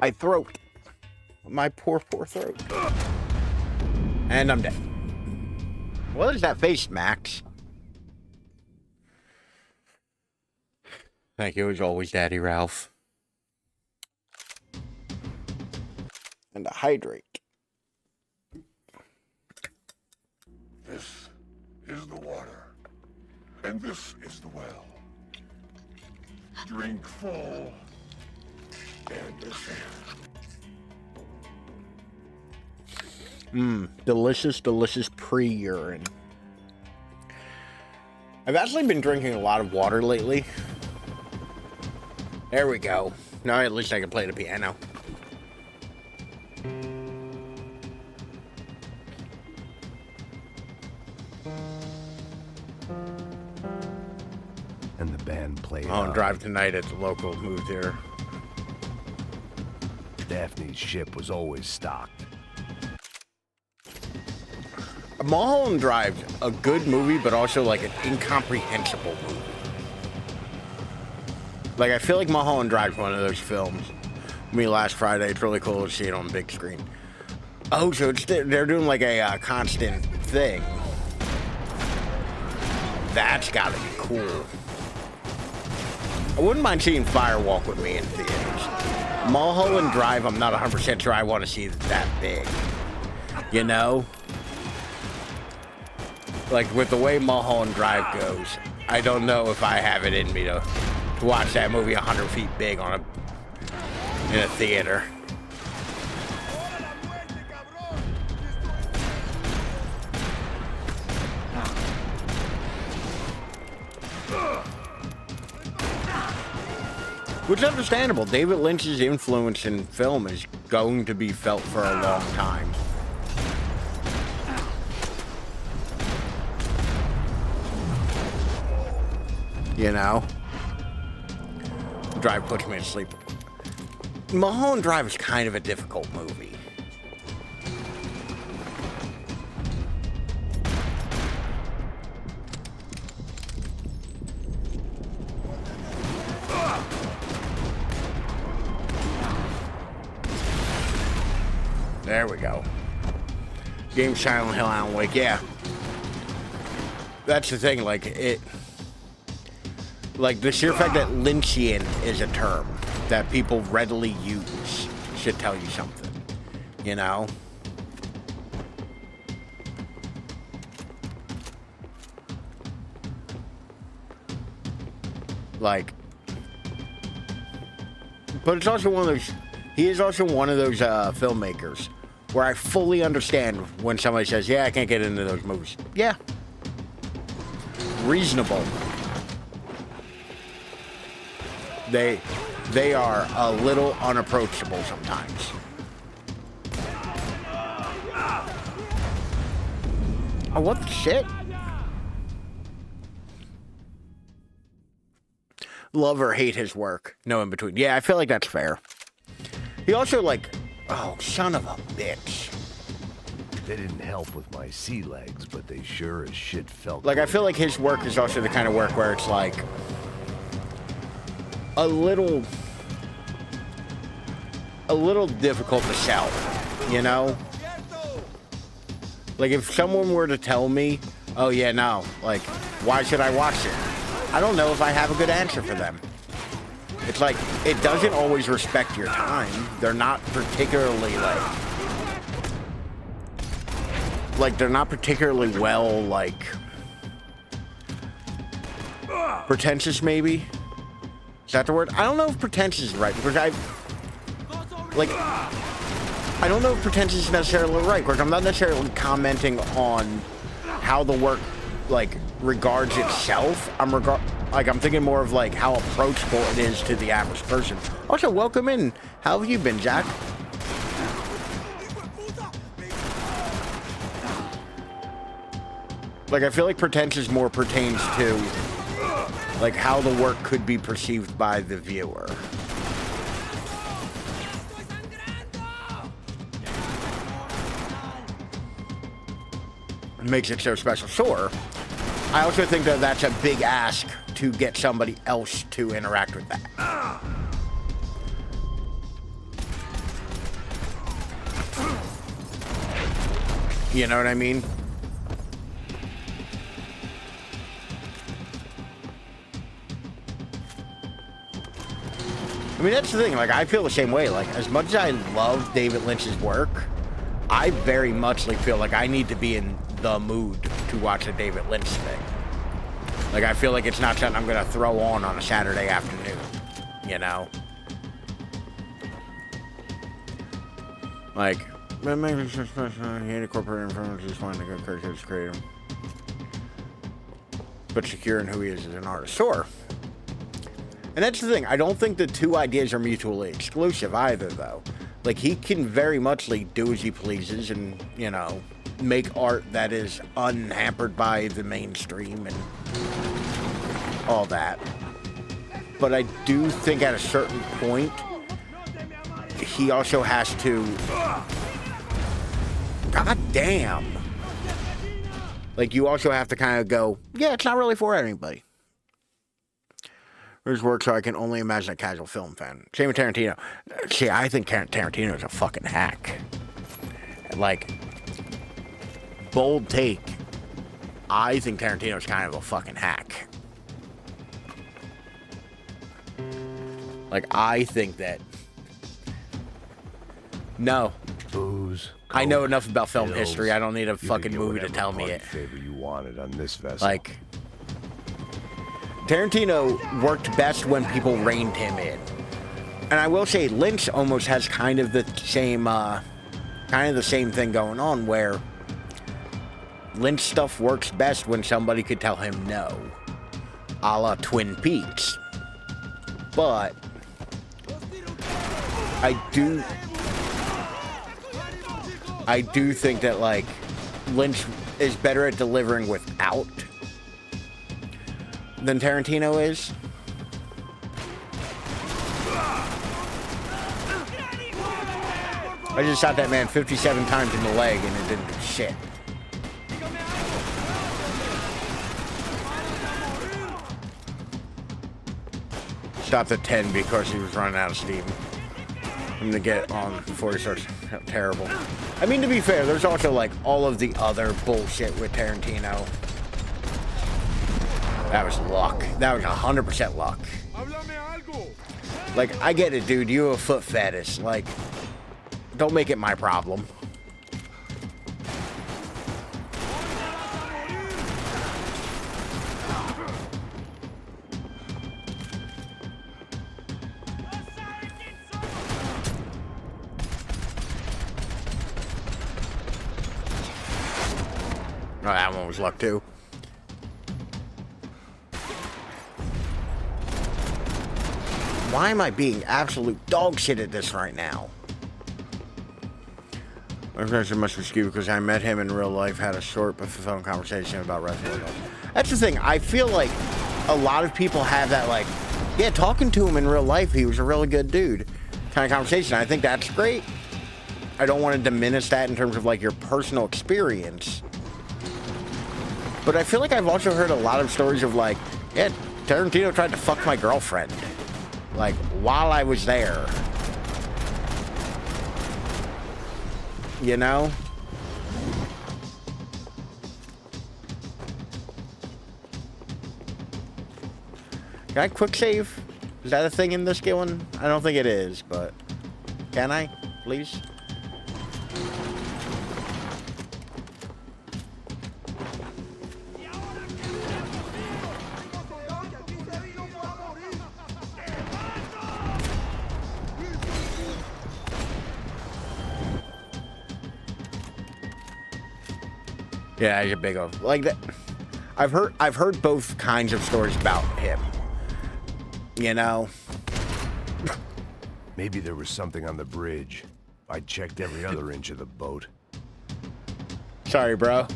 My throat. My poor throat. And I'm dead. What is that face, Max? Thank you as always, Daddy Ralph. And to hydrate. This is the water, and this is the well. Drink full, and descend. Delicious, delicious pre-urine. I've actually been drinking a lot of water lately. There we go. Now at least I can play the piano. And the band played On Drive tonight at the local movie theater. Daphne's ship was always stocked. Mulholland Drive's a good movie, but also like an incomprehensible movie. Like, I feel like Mulholland Drive's one of those films. Me last Friday, it's really cool to see it on the big screen. Oh, so they're doing like a constant thing. That's gotta be cool. I wouldn't mind seeing Firewalk with Me in theaters. Mulholland Drive, I'm not 100% sure I want to see that big. You know? Like, with the way Mulholland Drive goes, I don't know if I have it in me to watch that movie 100 feet big in a theater. Which is understandable. David Lynch's influence in film is going to be felt for a long time. You know? Drive puts me to sleep. Mulholland Drive is kind of a difficult movie. There we go. Game Silent Hill, Alan Wake, yeah. That's the thing, like, like, the sheer fact that Lynchian is a term that people readily use should tell you something, you know? Like, but it's also one of those, he is also one of those filmmakers where I fully understand when somebody says, yeah, I can't get into those movies. Yeah. Reasonable. They are a little unapproachable sometimes. Oh, what the shit? Love or hate his work. No in between. Yeah, I feel like that's fair. He also, like, oh, son of a bitch. They didn't help with my sea legs, but they sure as shit felt like, good. I feel like his work is also the kind of work where it's like a little difficult to sell, you know? Like, if someone were to tell me, oh yeah, no, like, why should I watch it? I don't know if I have a good answer for them. It's like, it doesn't always respect your time. They're not particularly, they're not particularly well, like, pretentious, maybe? Is that the word? I don't know if pretentious is right, because I don't know if pretentious is necessarily right, because I'm not necessarily commenting on how the work, like, regards itself. I'm thinking more of, like, how approachable it is to the average person. Also, welcome in. How have you been, Jack? Like, I feel like pretentious more pertains to, like, how the work could be perceived by the viewer. It makes it so special. Sure. I also think that that's a big ask to get somebody else to interact with that. You know what I mean? mean, that's the thing. Like, I feel the same way. Like, as much as I love David Lynch's work, I very much like feel like I need to be in the mood to watch a David Lynch thing. Like, I feel like it's not something I'm gonna throw on a Saturday afternoon. You know? Like, he hated corporate influence, just wanted to go crazy to create him. But secure in who he is as an artist. Sure. And that's the thing. I don't think the two ideas are mutually exclusive either, though. Like, he can very much do as he pleases and, you know, make art that is unhampered by the mainstream and all that. But I do think at a certain point, he also has to... God damn. Like, you also have to kind of go, yeah, it's not really for anybody. His work, so I can only imagine a casual film fan. Same with Tarantino. See, I think Tarantino is a fucking hack. Like, bold take. I think Tarantino is kind of a fucking hack. Like, I think that... No. Booze. I know enough about film pills. history. I don't need a You fucking can get movie to whatever tell me party it. favor you wanted on this vessel. Like, Tarantino worked best when people reined him in. And I will say, Lynch almost has kind of the same thing going on, where Lynch stuff works best when somebody could tell him no, a la Twin Peaks. But I do think that, like, Lynch is better at delivering without than Tarantino is. I just shot that man 57 times in the leg and it didn't do shit. Stopped at 10 because he was running out of steam. I'm gonna get on before he starts. Terrible. I mean, to be fair, there's also, like, all of the other bullshit with Tarantino. That was luck. That was 100% luck. Like, I get it, dude. You have a foot fetish. Like, don't make it my problem. Oh, that one was luck, too. Why am I being absolute dog shit at this right now? My friendship must be skewed because I met him in real life, had a short but fulfilling conversation about wrestling. That's the thing. I feel like a lot of people have that, like, yeah, talking to him in real life, he was a really good dude kind of conversation. I think that's great. I don't want to diminish that in terms of, like, your personal experience. But I feel like I've also heard a lot of stories of, like, yeah, Tarantino tried to fuck my girlfriend. Like, while I was there. You know? Can I quick save? Is that a thing in this one? I don't think it is, but... Can I? Please? Yeah, he's a big old, like that. I've heard both kinds of stories about him. You know? Maybe there was something on the bridge. I checked every other inch of the boat. Sorry, bro.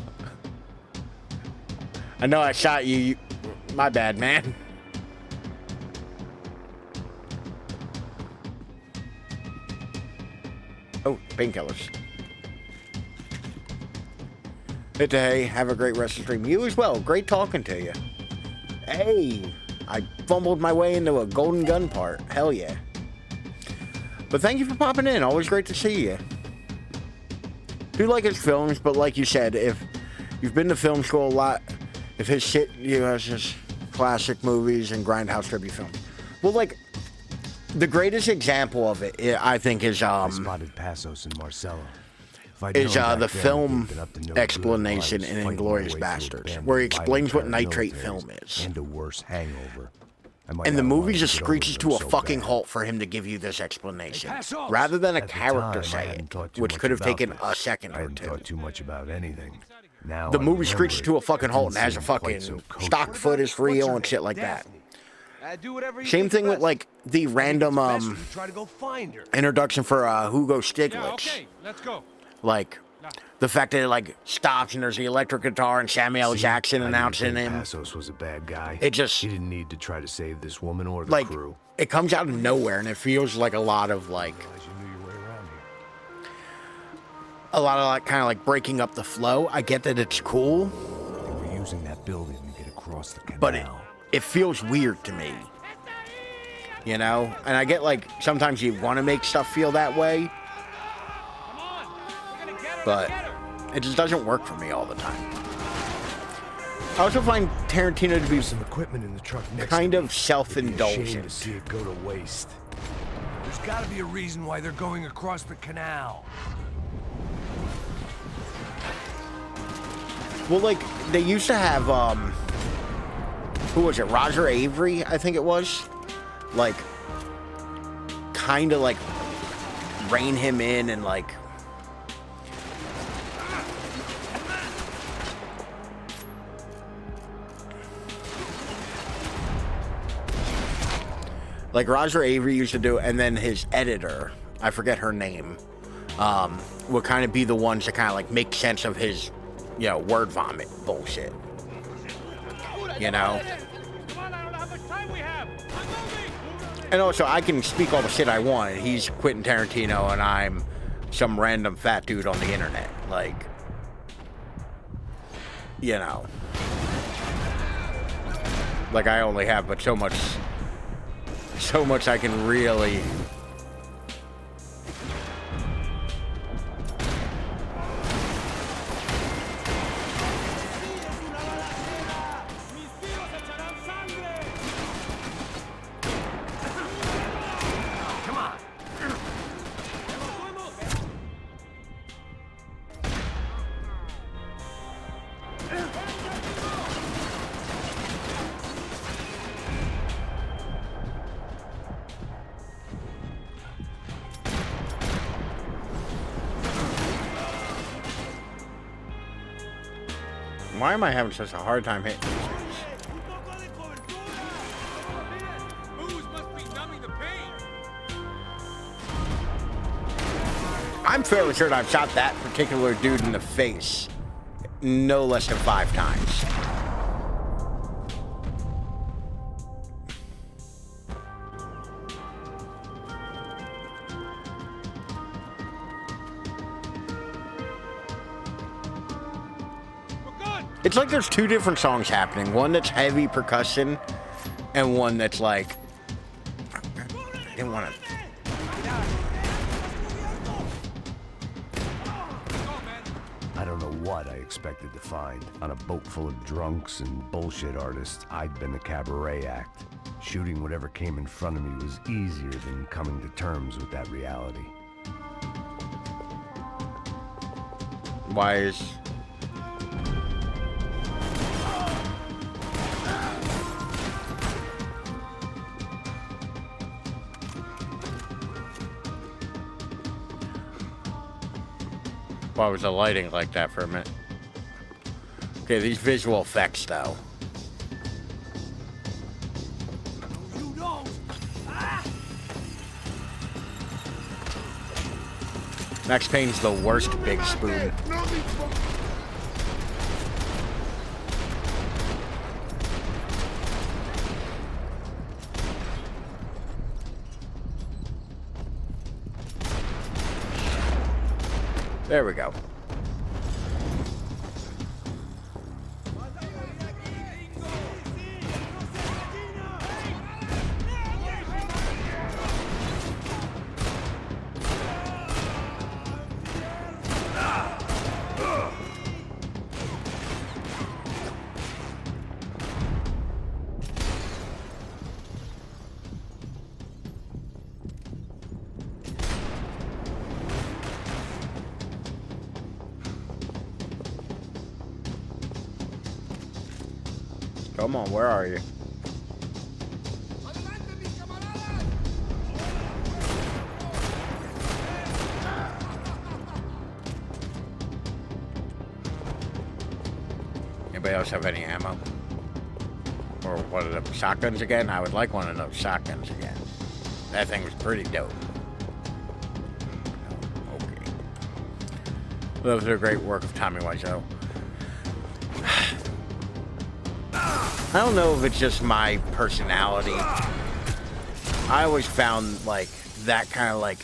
I know I shot you. My bad, man. Oh, painkillers. Hey, have a great rest of the stream. You as well. Great talking to you. Hey, I fumbled my way into a golden gun part. Hell yeah. But thank you for popping in. Always great to see you. Do like his films, but like you said, if you've been to film school a lot, if his shit, you know, it's just classic movies and grindhouse tribute films. Well, like, The greatest example of it, I think, is I spotted Passos and Marcelo. The film explanation in Inglourious Bastards, where he explains what nitrate film is. And a worse hangover. And the movie just screeches to a fucking halt for him to give you this explanation, rather than a character say it, which could have taken a second or two. I thought too much about anything. Now the movie screeches to a fucking halt and has a fucking stock footage reel and shit like that. Same thing with like the random introduction for Hugo Stiglitz. Yeah, okay, let's go. Like the fact that it like stops and there's the electric guitar and Samuel Jackson announcing him. Passos was a bad guy. It just he didn't need to try to save this woman or the like crew. It comes out of nowhere and it feels like a lot of like kind of like breaking up the flow. I get that it's cool. They were using that building to get across the canal. But it feels weird to me. You know? And I get like sometimes you want to make stuff feel that way. But it just doesn't work for me all the time. I also find Tarantino to be some equipment in the truck kind of self-indulgent. To see it go to waste. There's got to be a reason why they're going across the canal. Well, like they used to have who was it? Roger Avery, I think it was. Like kind of like rein him in and like Roger Avery used to do, and then his editor, I forget her name, would kind of be the ones to kind of like make sense of his, you know, word vomit bullshit. You know? And also, I can speak all the shit I want. He's Quentin Tarantino, and I'm some random fat dude on the internet. Like, you know. Like, I only have but so much I can really... Why am I having such a hard time hitting these things? I'm fairly certain I've shot that particular dude in the face no less than 5 times. It's like there's 2 different songs happening. One that's heavy percussion, and one that's like... I didn't want to... I don't know what I expected to find. On a boat full of drunks and bullshit artists, I'd been the cabaret act. Shooting whatever came in front of me was easier than coming to terms with that reality. Why is... Why was the lighting like that for a minute? Okay, these visual effects, though. Max Payne's the worst big spoon. There we go. Come on, where are you? Anybody else have any ammo? Or one of the shotguns again? I would like one of those shotguns again. That thing was pretty dope. Okay. Those are a great work of Tommy Wiseau. I don't know if it's just my personality. I always found like that kind of like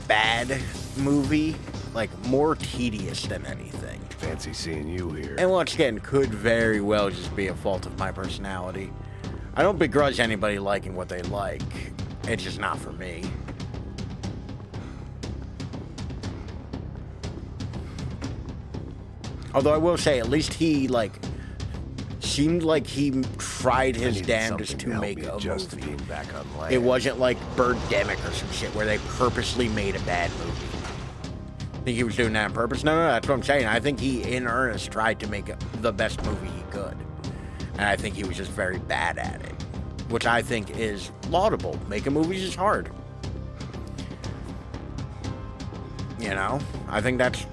bad movie like more tedious than anything. Fancy seeing you here. And once again, could very well just be a fault of my personality. I don't begrudge anybody liking what they like. It's just not for me. Although I will say, at least he, like, seemed like he tried his damnedest to make a movie. Being back on land. It wasn't like Birdemic or some shit where they purposely made a bad movie. Think he was doing that on purpose? No, that's what I'm saying. I think he, in earnest, tried to make the best movie he could. And I think he was just very bad at it. Which I think is laudable. Making movies is hard. You know? I think that's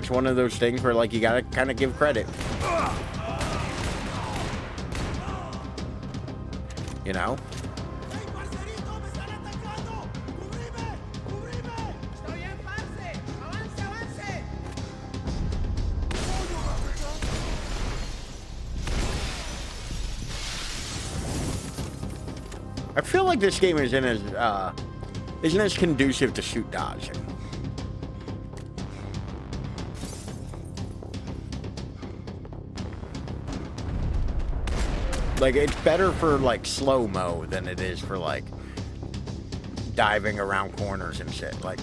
one of those things where, like, you gotta kind of give credit. You know? I feel like this game isn't as conducive to shoot dodging. Like, it's better for, like, slow-mo than it is for, like, diving around corners and shit. Like,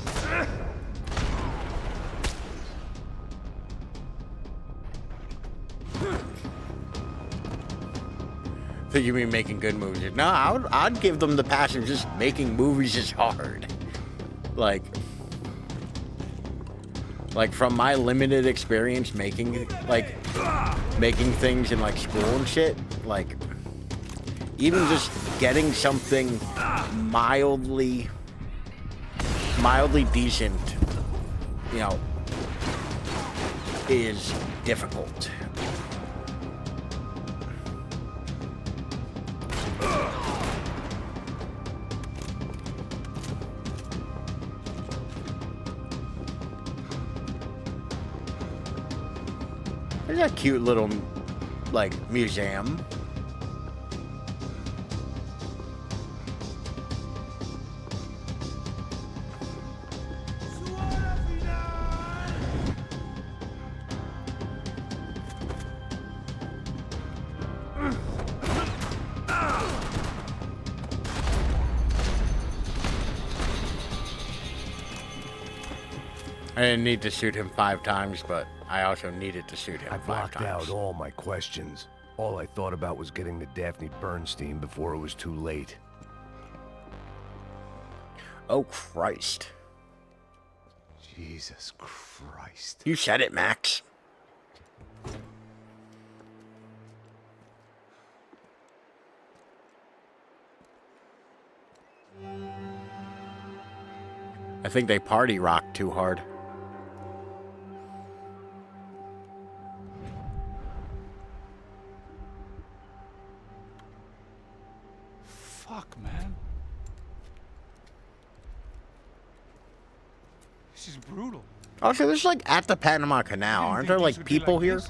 think you mean making good movies? No, I'd give them the passion. Just making movies is hard. Like from my limited experience making things in like school and shit, like even just getting something mildly decent, you know, is difficult. There's a cute little, like, museum. I didn't need to shoot him 5 times, but I also needed to shoot him 5 times. I blocked out all my questions. All I thought about was getting to Daphne Bernstein before it was too late. Oh, Christ. Jesus Christ. You said it, Max. I think they party rock too hard. Fuck, man. This is brutal. Also, this is like at the Panama Canal. Aren't there like people here?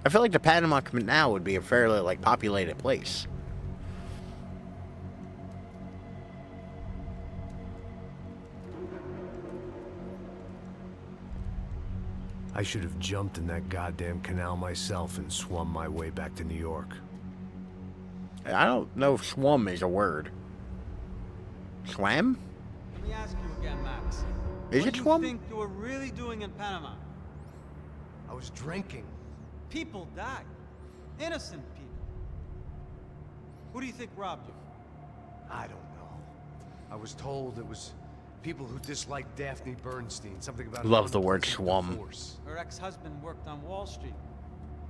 I feel like the Panama Canal would be a fairly like populated place. I should have jumped in that goddamn canal myself and swum my way back to New York. I don't know if swum is a word. Swam? Let me ask you again, Max. Is it swum? What do you think you were really doing in Panama? I was drinking. People died. Innocent people. Who do you think robbed you? I don't know. I was told it was People who dislike Daphne Bernstein. Something about Love the word unpleasant schwum. divorce. Her ex-husband worked on Wall Street.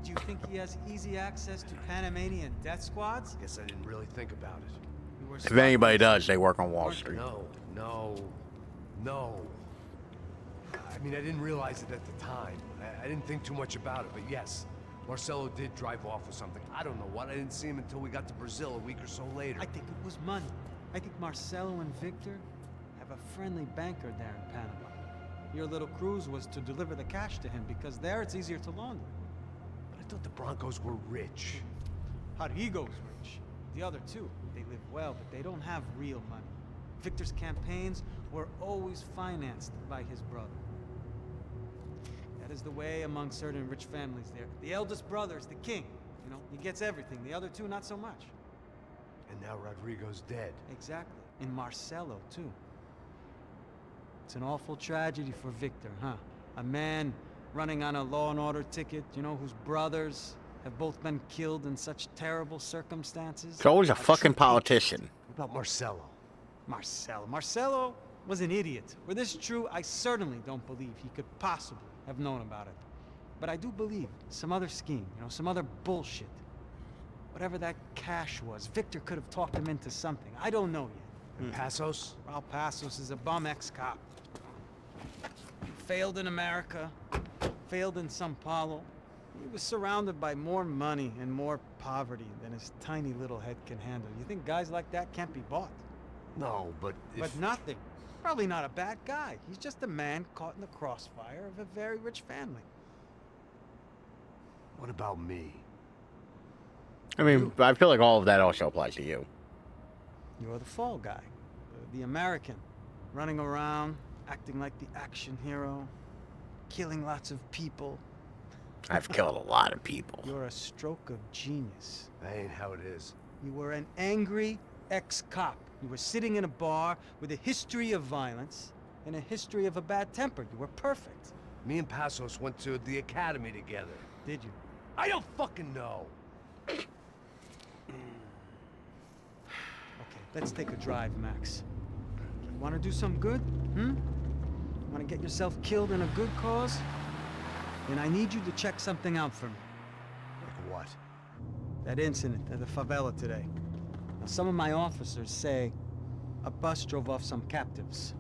Do you think he has easy access to Panamanian death squads? Guess I didn't really think about it. You were If smart. anybody does, they work on Wall Street. No. I mean, I didn't realize it at the time. I didn't think too much about it, but yes. Marcelo did drive off with something. I don't know what. I didn't see him until we got to Brazil a week or so later. I think it was money. I think Marcelo and Victor have a friendly banker there in Panama. Your little cruise was to deliver the cash to him because there it's easier to launder. But I thought the Broncos were rich. Rodrigo's rich. The other two, they live well, but they don't have real money. Victor's campaigns were always financed by his brother. That is the way among certain rich families there. The eldest brother is the king. You know, he gets everything. The other two, not so much. And now Rodrigo's dead. Exactly. And Marcelo, too. It's an awful tragedy for Victor, huh? A man running on a law and order ticket, you know, whose brothers have both been killed in such terrible circumstances. He's always a fucking politician. What about Marcelo? Marcelo was an idiot. Were this true, I certainly don't believe he could possibly have known about it. But I do believe some other scheme, you know, some other bullshit. Whatever that cash was, Victor could have talked him into something. I don't know yet. And Passos? Well, Passos is a bum ex-cop. Failed in America, failed in Sao Paulo. He was surrounded by more money and more poverty than his tiny little head can handle. You think guys like that can't be bought? No, but But nothing. Probably not a bad guy. He's just a man caught in the crossfire of a very rich family. What about me? I mean, I feel like all of that also applies to you. You're the fall guy. The American. Running around, acting like the action hero. Killing lots of people. I've killed a lot of people. You're a stroke of genius. That ain't how it is. You were an angry ex-cop. You were sitting in a bar with a history of violence and a history of a bad temper. You were perfect. Me and Passos went to the academy together. Did you? I don't fucking know. Okay, let's take a drive, Max. You want to do some good? Want to get yourself killed in a good cause? Then I need you to check something out for me. Like what? That incident at the favela today. Now, some of my officers say a bus drove off some captives.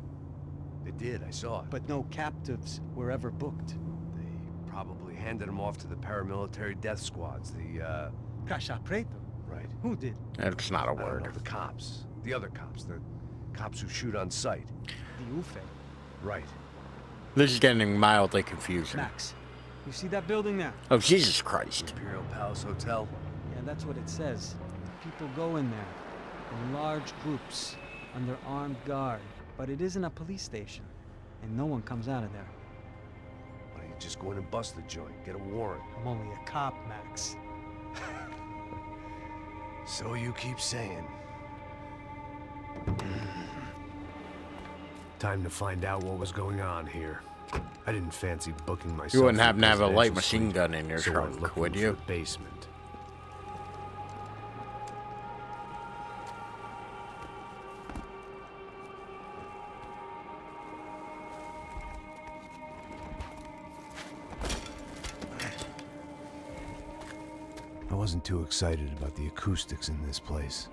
They did, I saw it. But no captives were ever booked. They probably handed them off to the paramilitary death squads, the, Caixa Preto? Right. Who did? That's not a I don't word. know, the cops. The other cops. The cops who shoot on sight. The UFE. Right. This is getting mildly confusing. Max, you see that building there? Oh, Jesus Christ. Imperial Palace Hotel. Yeah, that's what it says. People go in there in large groups under armed guard. But it isn't a police station, and no one comes out of there. Why don't you just go in and bust the joint? Get a warrant. I'm only a cop, Max. So you keep saying. Time to find out what was going on here. I didn't fancy booking myself. You wouldn't for happen to have a light presidential machine suite, gun in your so I trunk, looked would for you? the basement. I wasn't too excited about the acoustics in this place.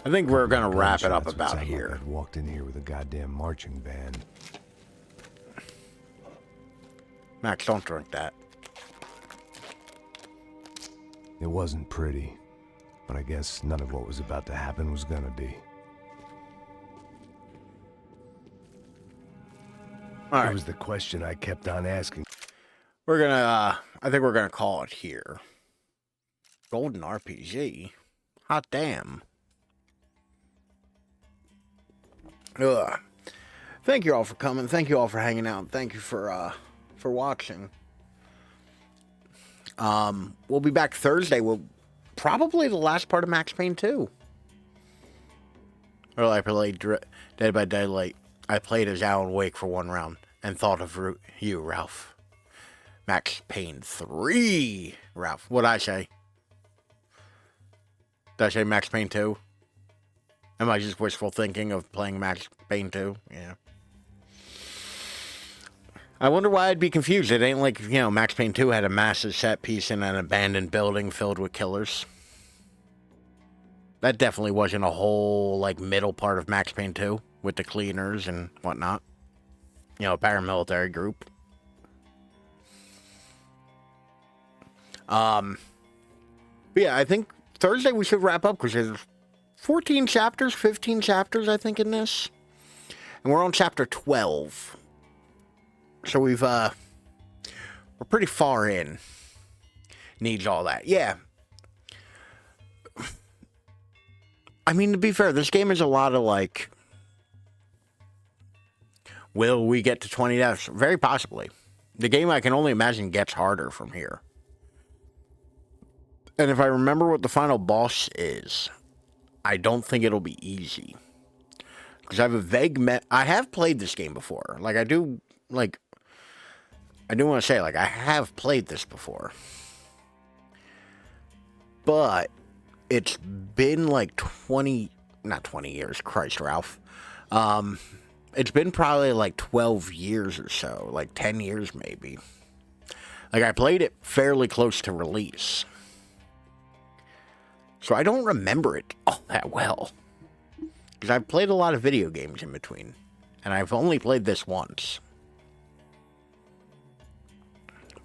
I think we're gonna wrap it up Gunshots would about sound like here. I'd walked in here with a goddamn marching band. Max, don't drink that. It wasn't pretty, but I guess none of what was about to happen was gonna be. All It right, was the question I kept on asking. we're gonna. I think we're gonna call it here. Golden RPG. Hot damn. Ugh. Thank you all for coming. Thank you all for hanging out. Thank you for watching. We'll be back Thursday. We'll probably the last part of Max Payne 2. Or I played Dead by Daylight. I played as Alan Wake for one round and thought of you, Ralph. Max Payne 3, Ralph. What'd I say? Did I say Max Payne 2? Am I just wishful thinking of playing Max Payne 2? Yeah. I wonder why I'd be confused. It ain't like, Max Payne 2 had a massive set piece in an abandoned building filled with killers. That definitely wasn't a whole, middle part of Max Payne 2 with the cleaners and whatnot. A paramilitary group. But yeah, I think Thursday we should wrap up because there's 14 chapters, 15 chapters, I think, in this. And we're on chapter 12. So we're pretty far in. Needs all that. Yeah. I mean, to be fair, this game is a lot of will we get to 20 deaths? Very possibly. The game, I can only imagine, gets harder from here. And if I remember what the final boss is, I don't think it'll be easy. Because I have a vague I have played this game before. I do want to say, I have played this before. But it's been not 20 years, Christ, Ralph. It's been probably 12 years or so, 10 years maybe. I played it fairly close to release. So I don't remember it all that well. Because I've played a lot of video games in between. And I've only played this once.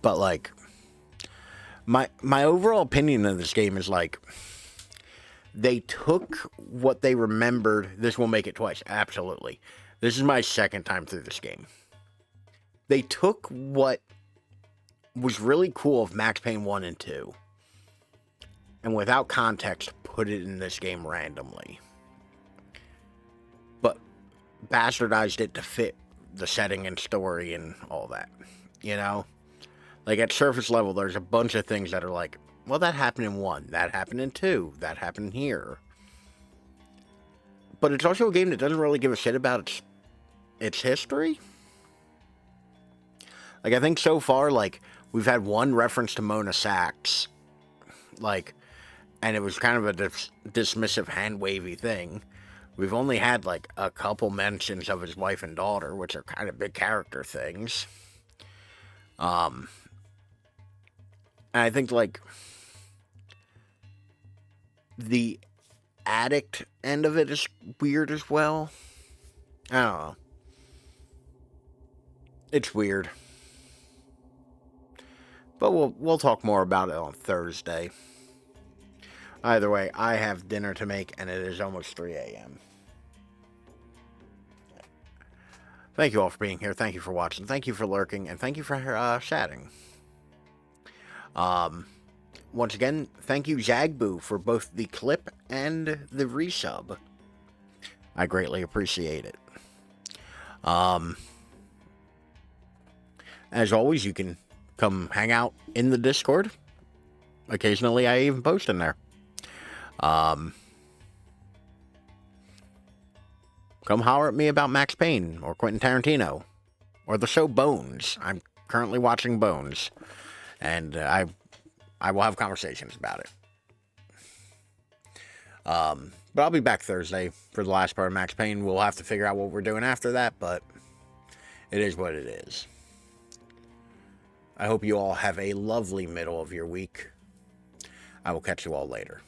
But, my overall opinion of this game is, they took what they remembered. This will make it twice. Absolutely. This is my second time through this game. They took what was really cool of Max Payne 1 and 2. And without context, put it in this game randomly. But bastardized it to fit the setting and story and all that. At surface level, there's a bunch of things that are well, that happened in 1, that happened in 2, that happened here. But it's also a game that doesn't really give a shit about its history. I think so far, we've had one reference to Mona Sachs. And it was kind of a dismissive, hand-wavy thing. We've only had, a couple mentions of his wife and daughter, which are kind of big character things. And I think, the addict end of it is weird as well. I don't know. It's weird. But we'll talk more about it on Thursday. Either way, I have dinner to make, and it is almost 3 a.m. Thank you all for being here. Thank you for watching. Thank you for lurking, and thank you for chatting. Once again, thank you, Zagboo, for both the clip and the resub. I greatly appreciate it. As always, you can come hang out in the Discord. Occasionally, I even post in there. Come holler at me about Max Payne or Quentin Tarantino or the show Bones. I'm currently watching Bones, and I will have conversations about it. But I'll be back Thursday for the last part of Max Payne. We'll have to figure out what we're doing after that, but it is what it is. I hope you all have a lovely middle of your week. I will catch you all later.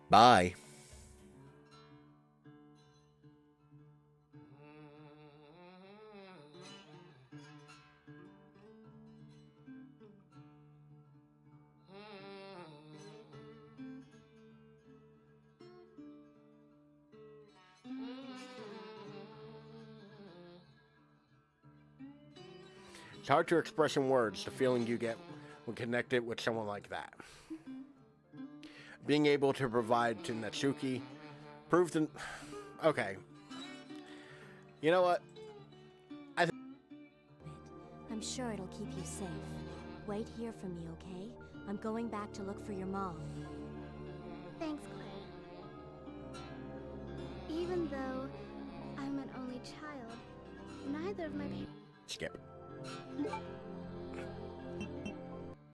Bye. It's hard to express in words the feeling you get when connected with someone like that. Being able to provide to Natsuki proved in... Okay. You know what? I'm sure it'll keep you safe. Wait here for me, okay? I'm going back to look for your mom. Thanks, Claire. Even though I'm an only child, neither of my parents... Skip.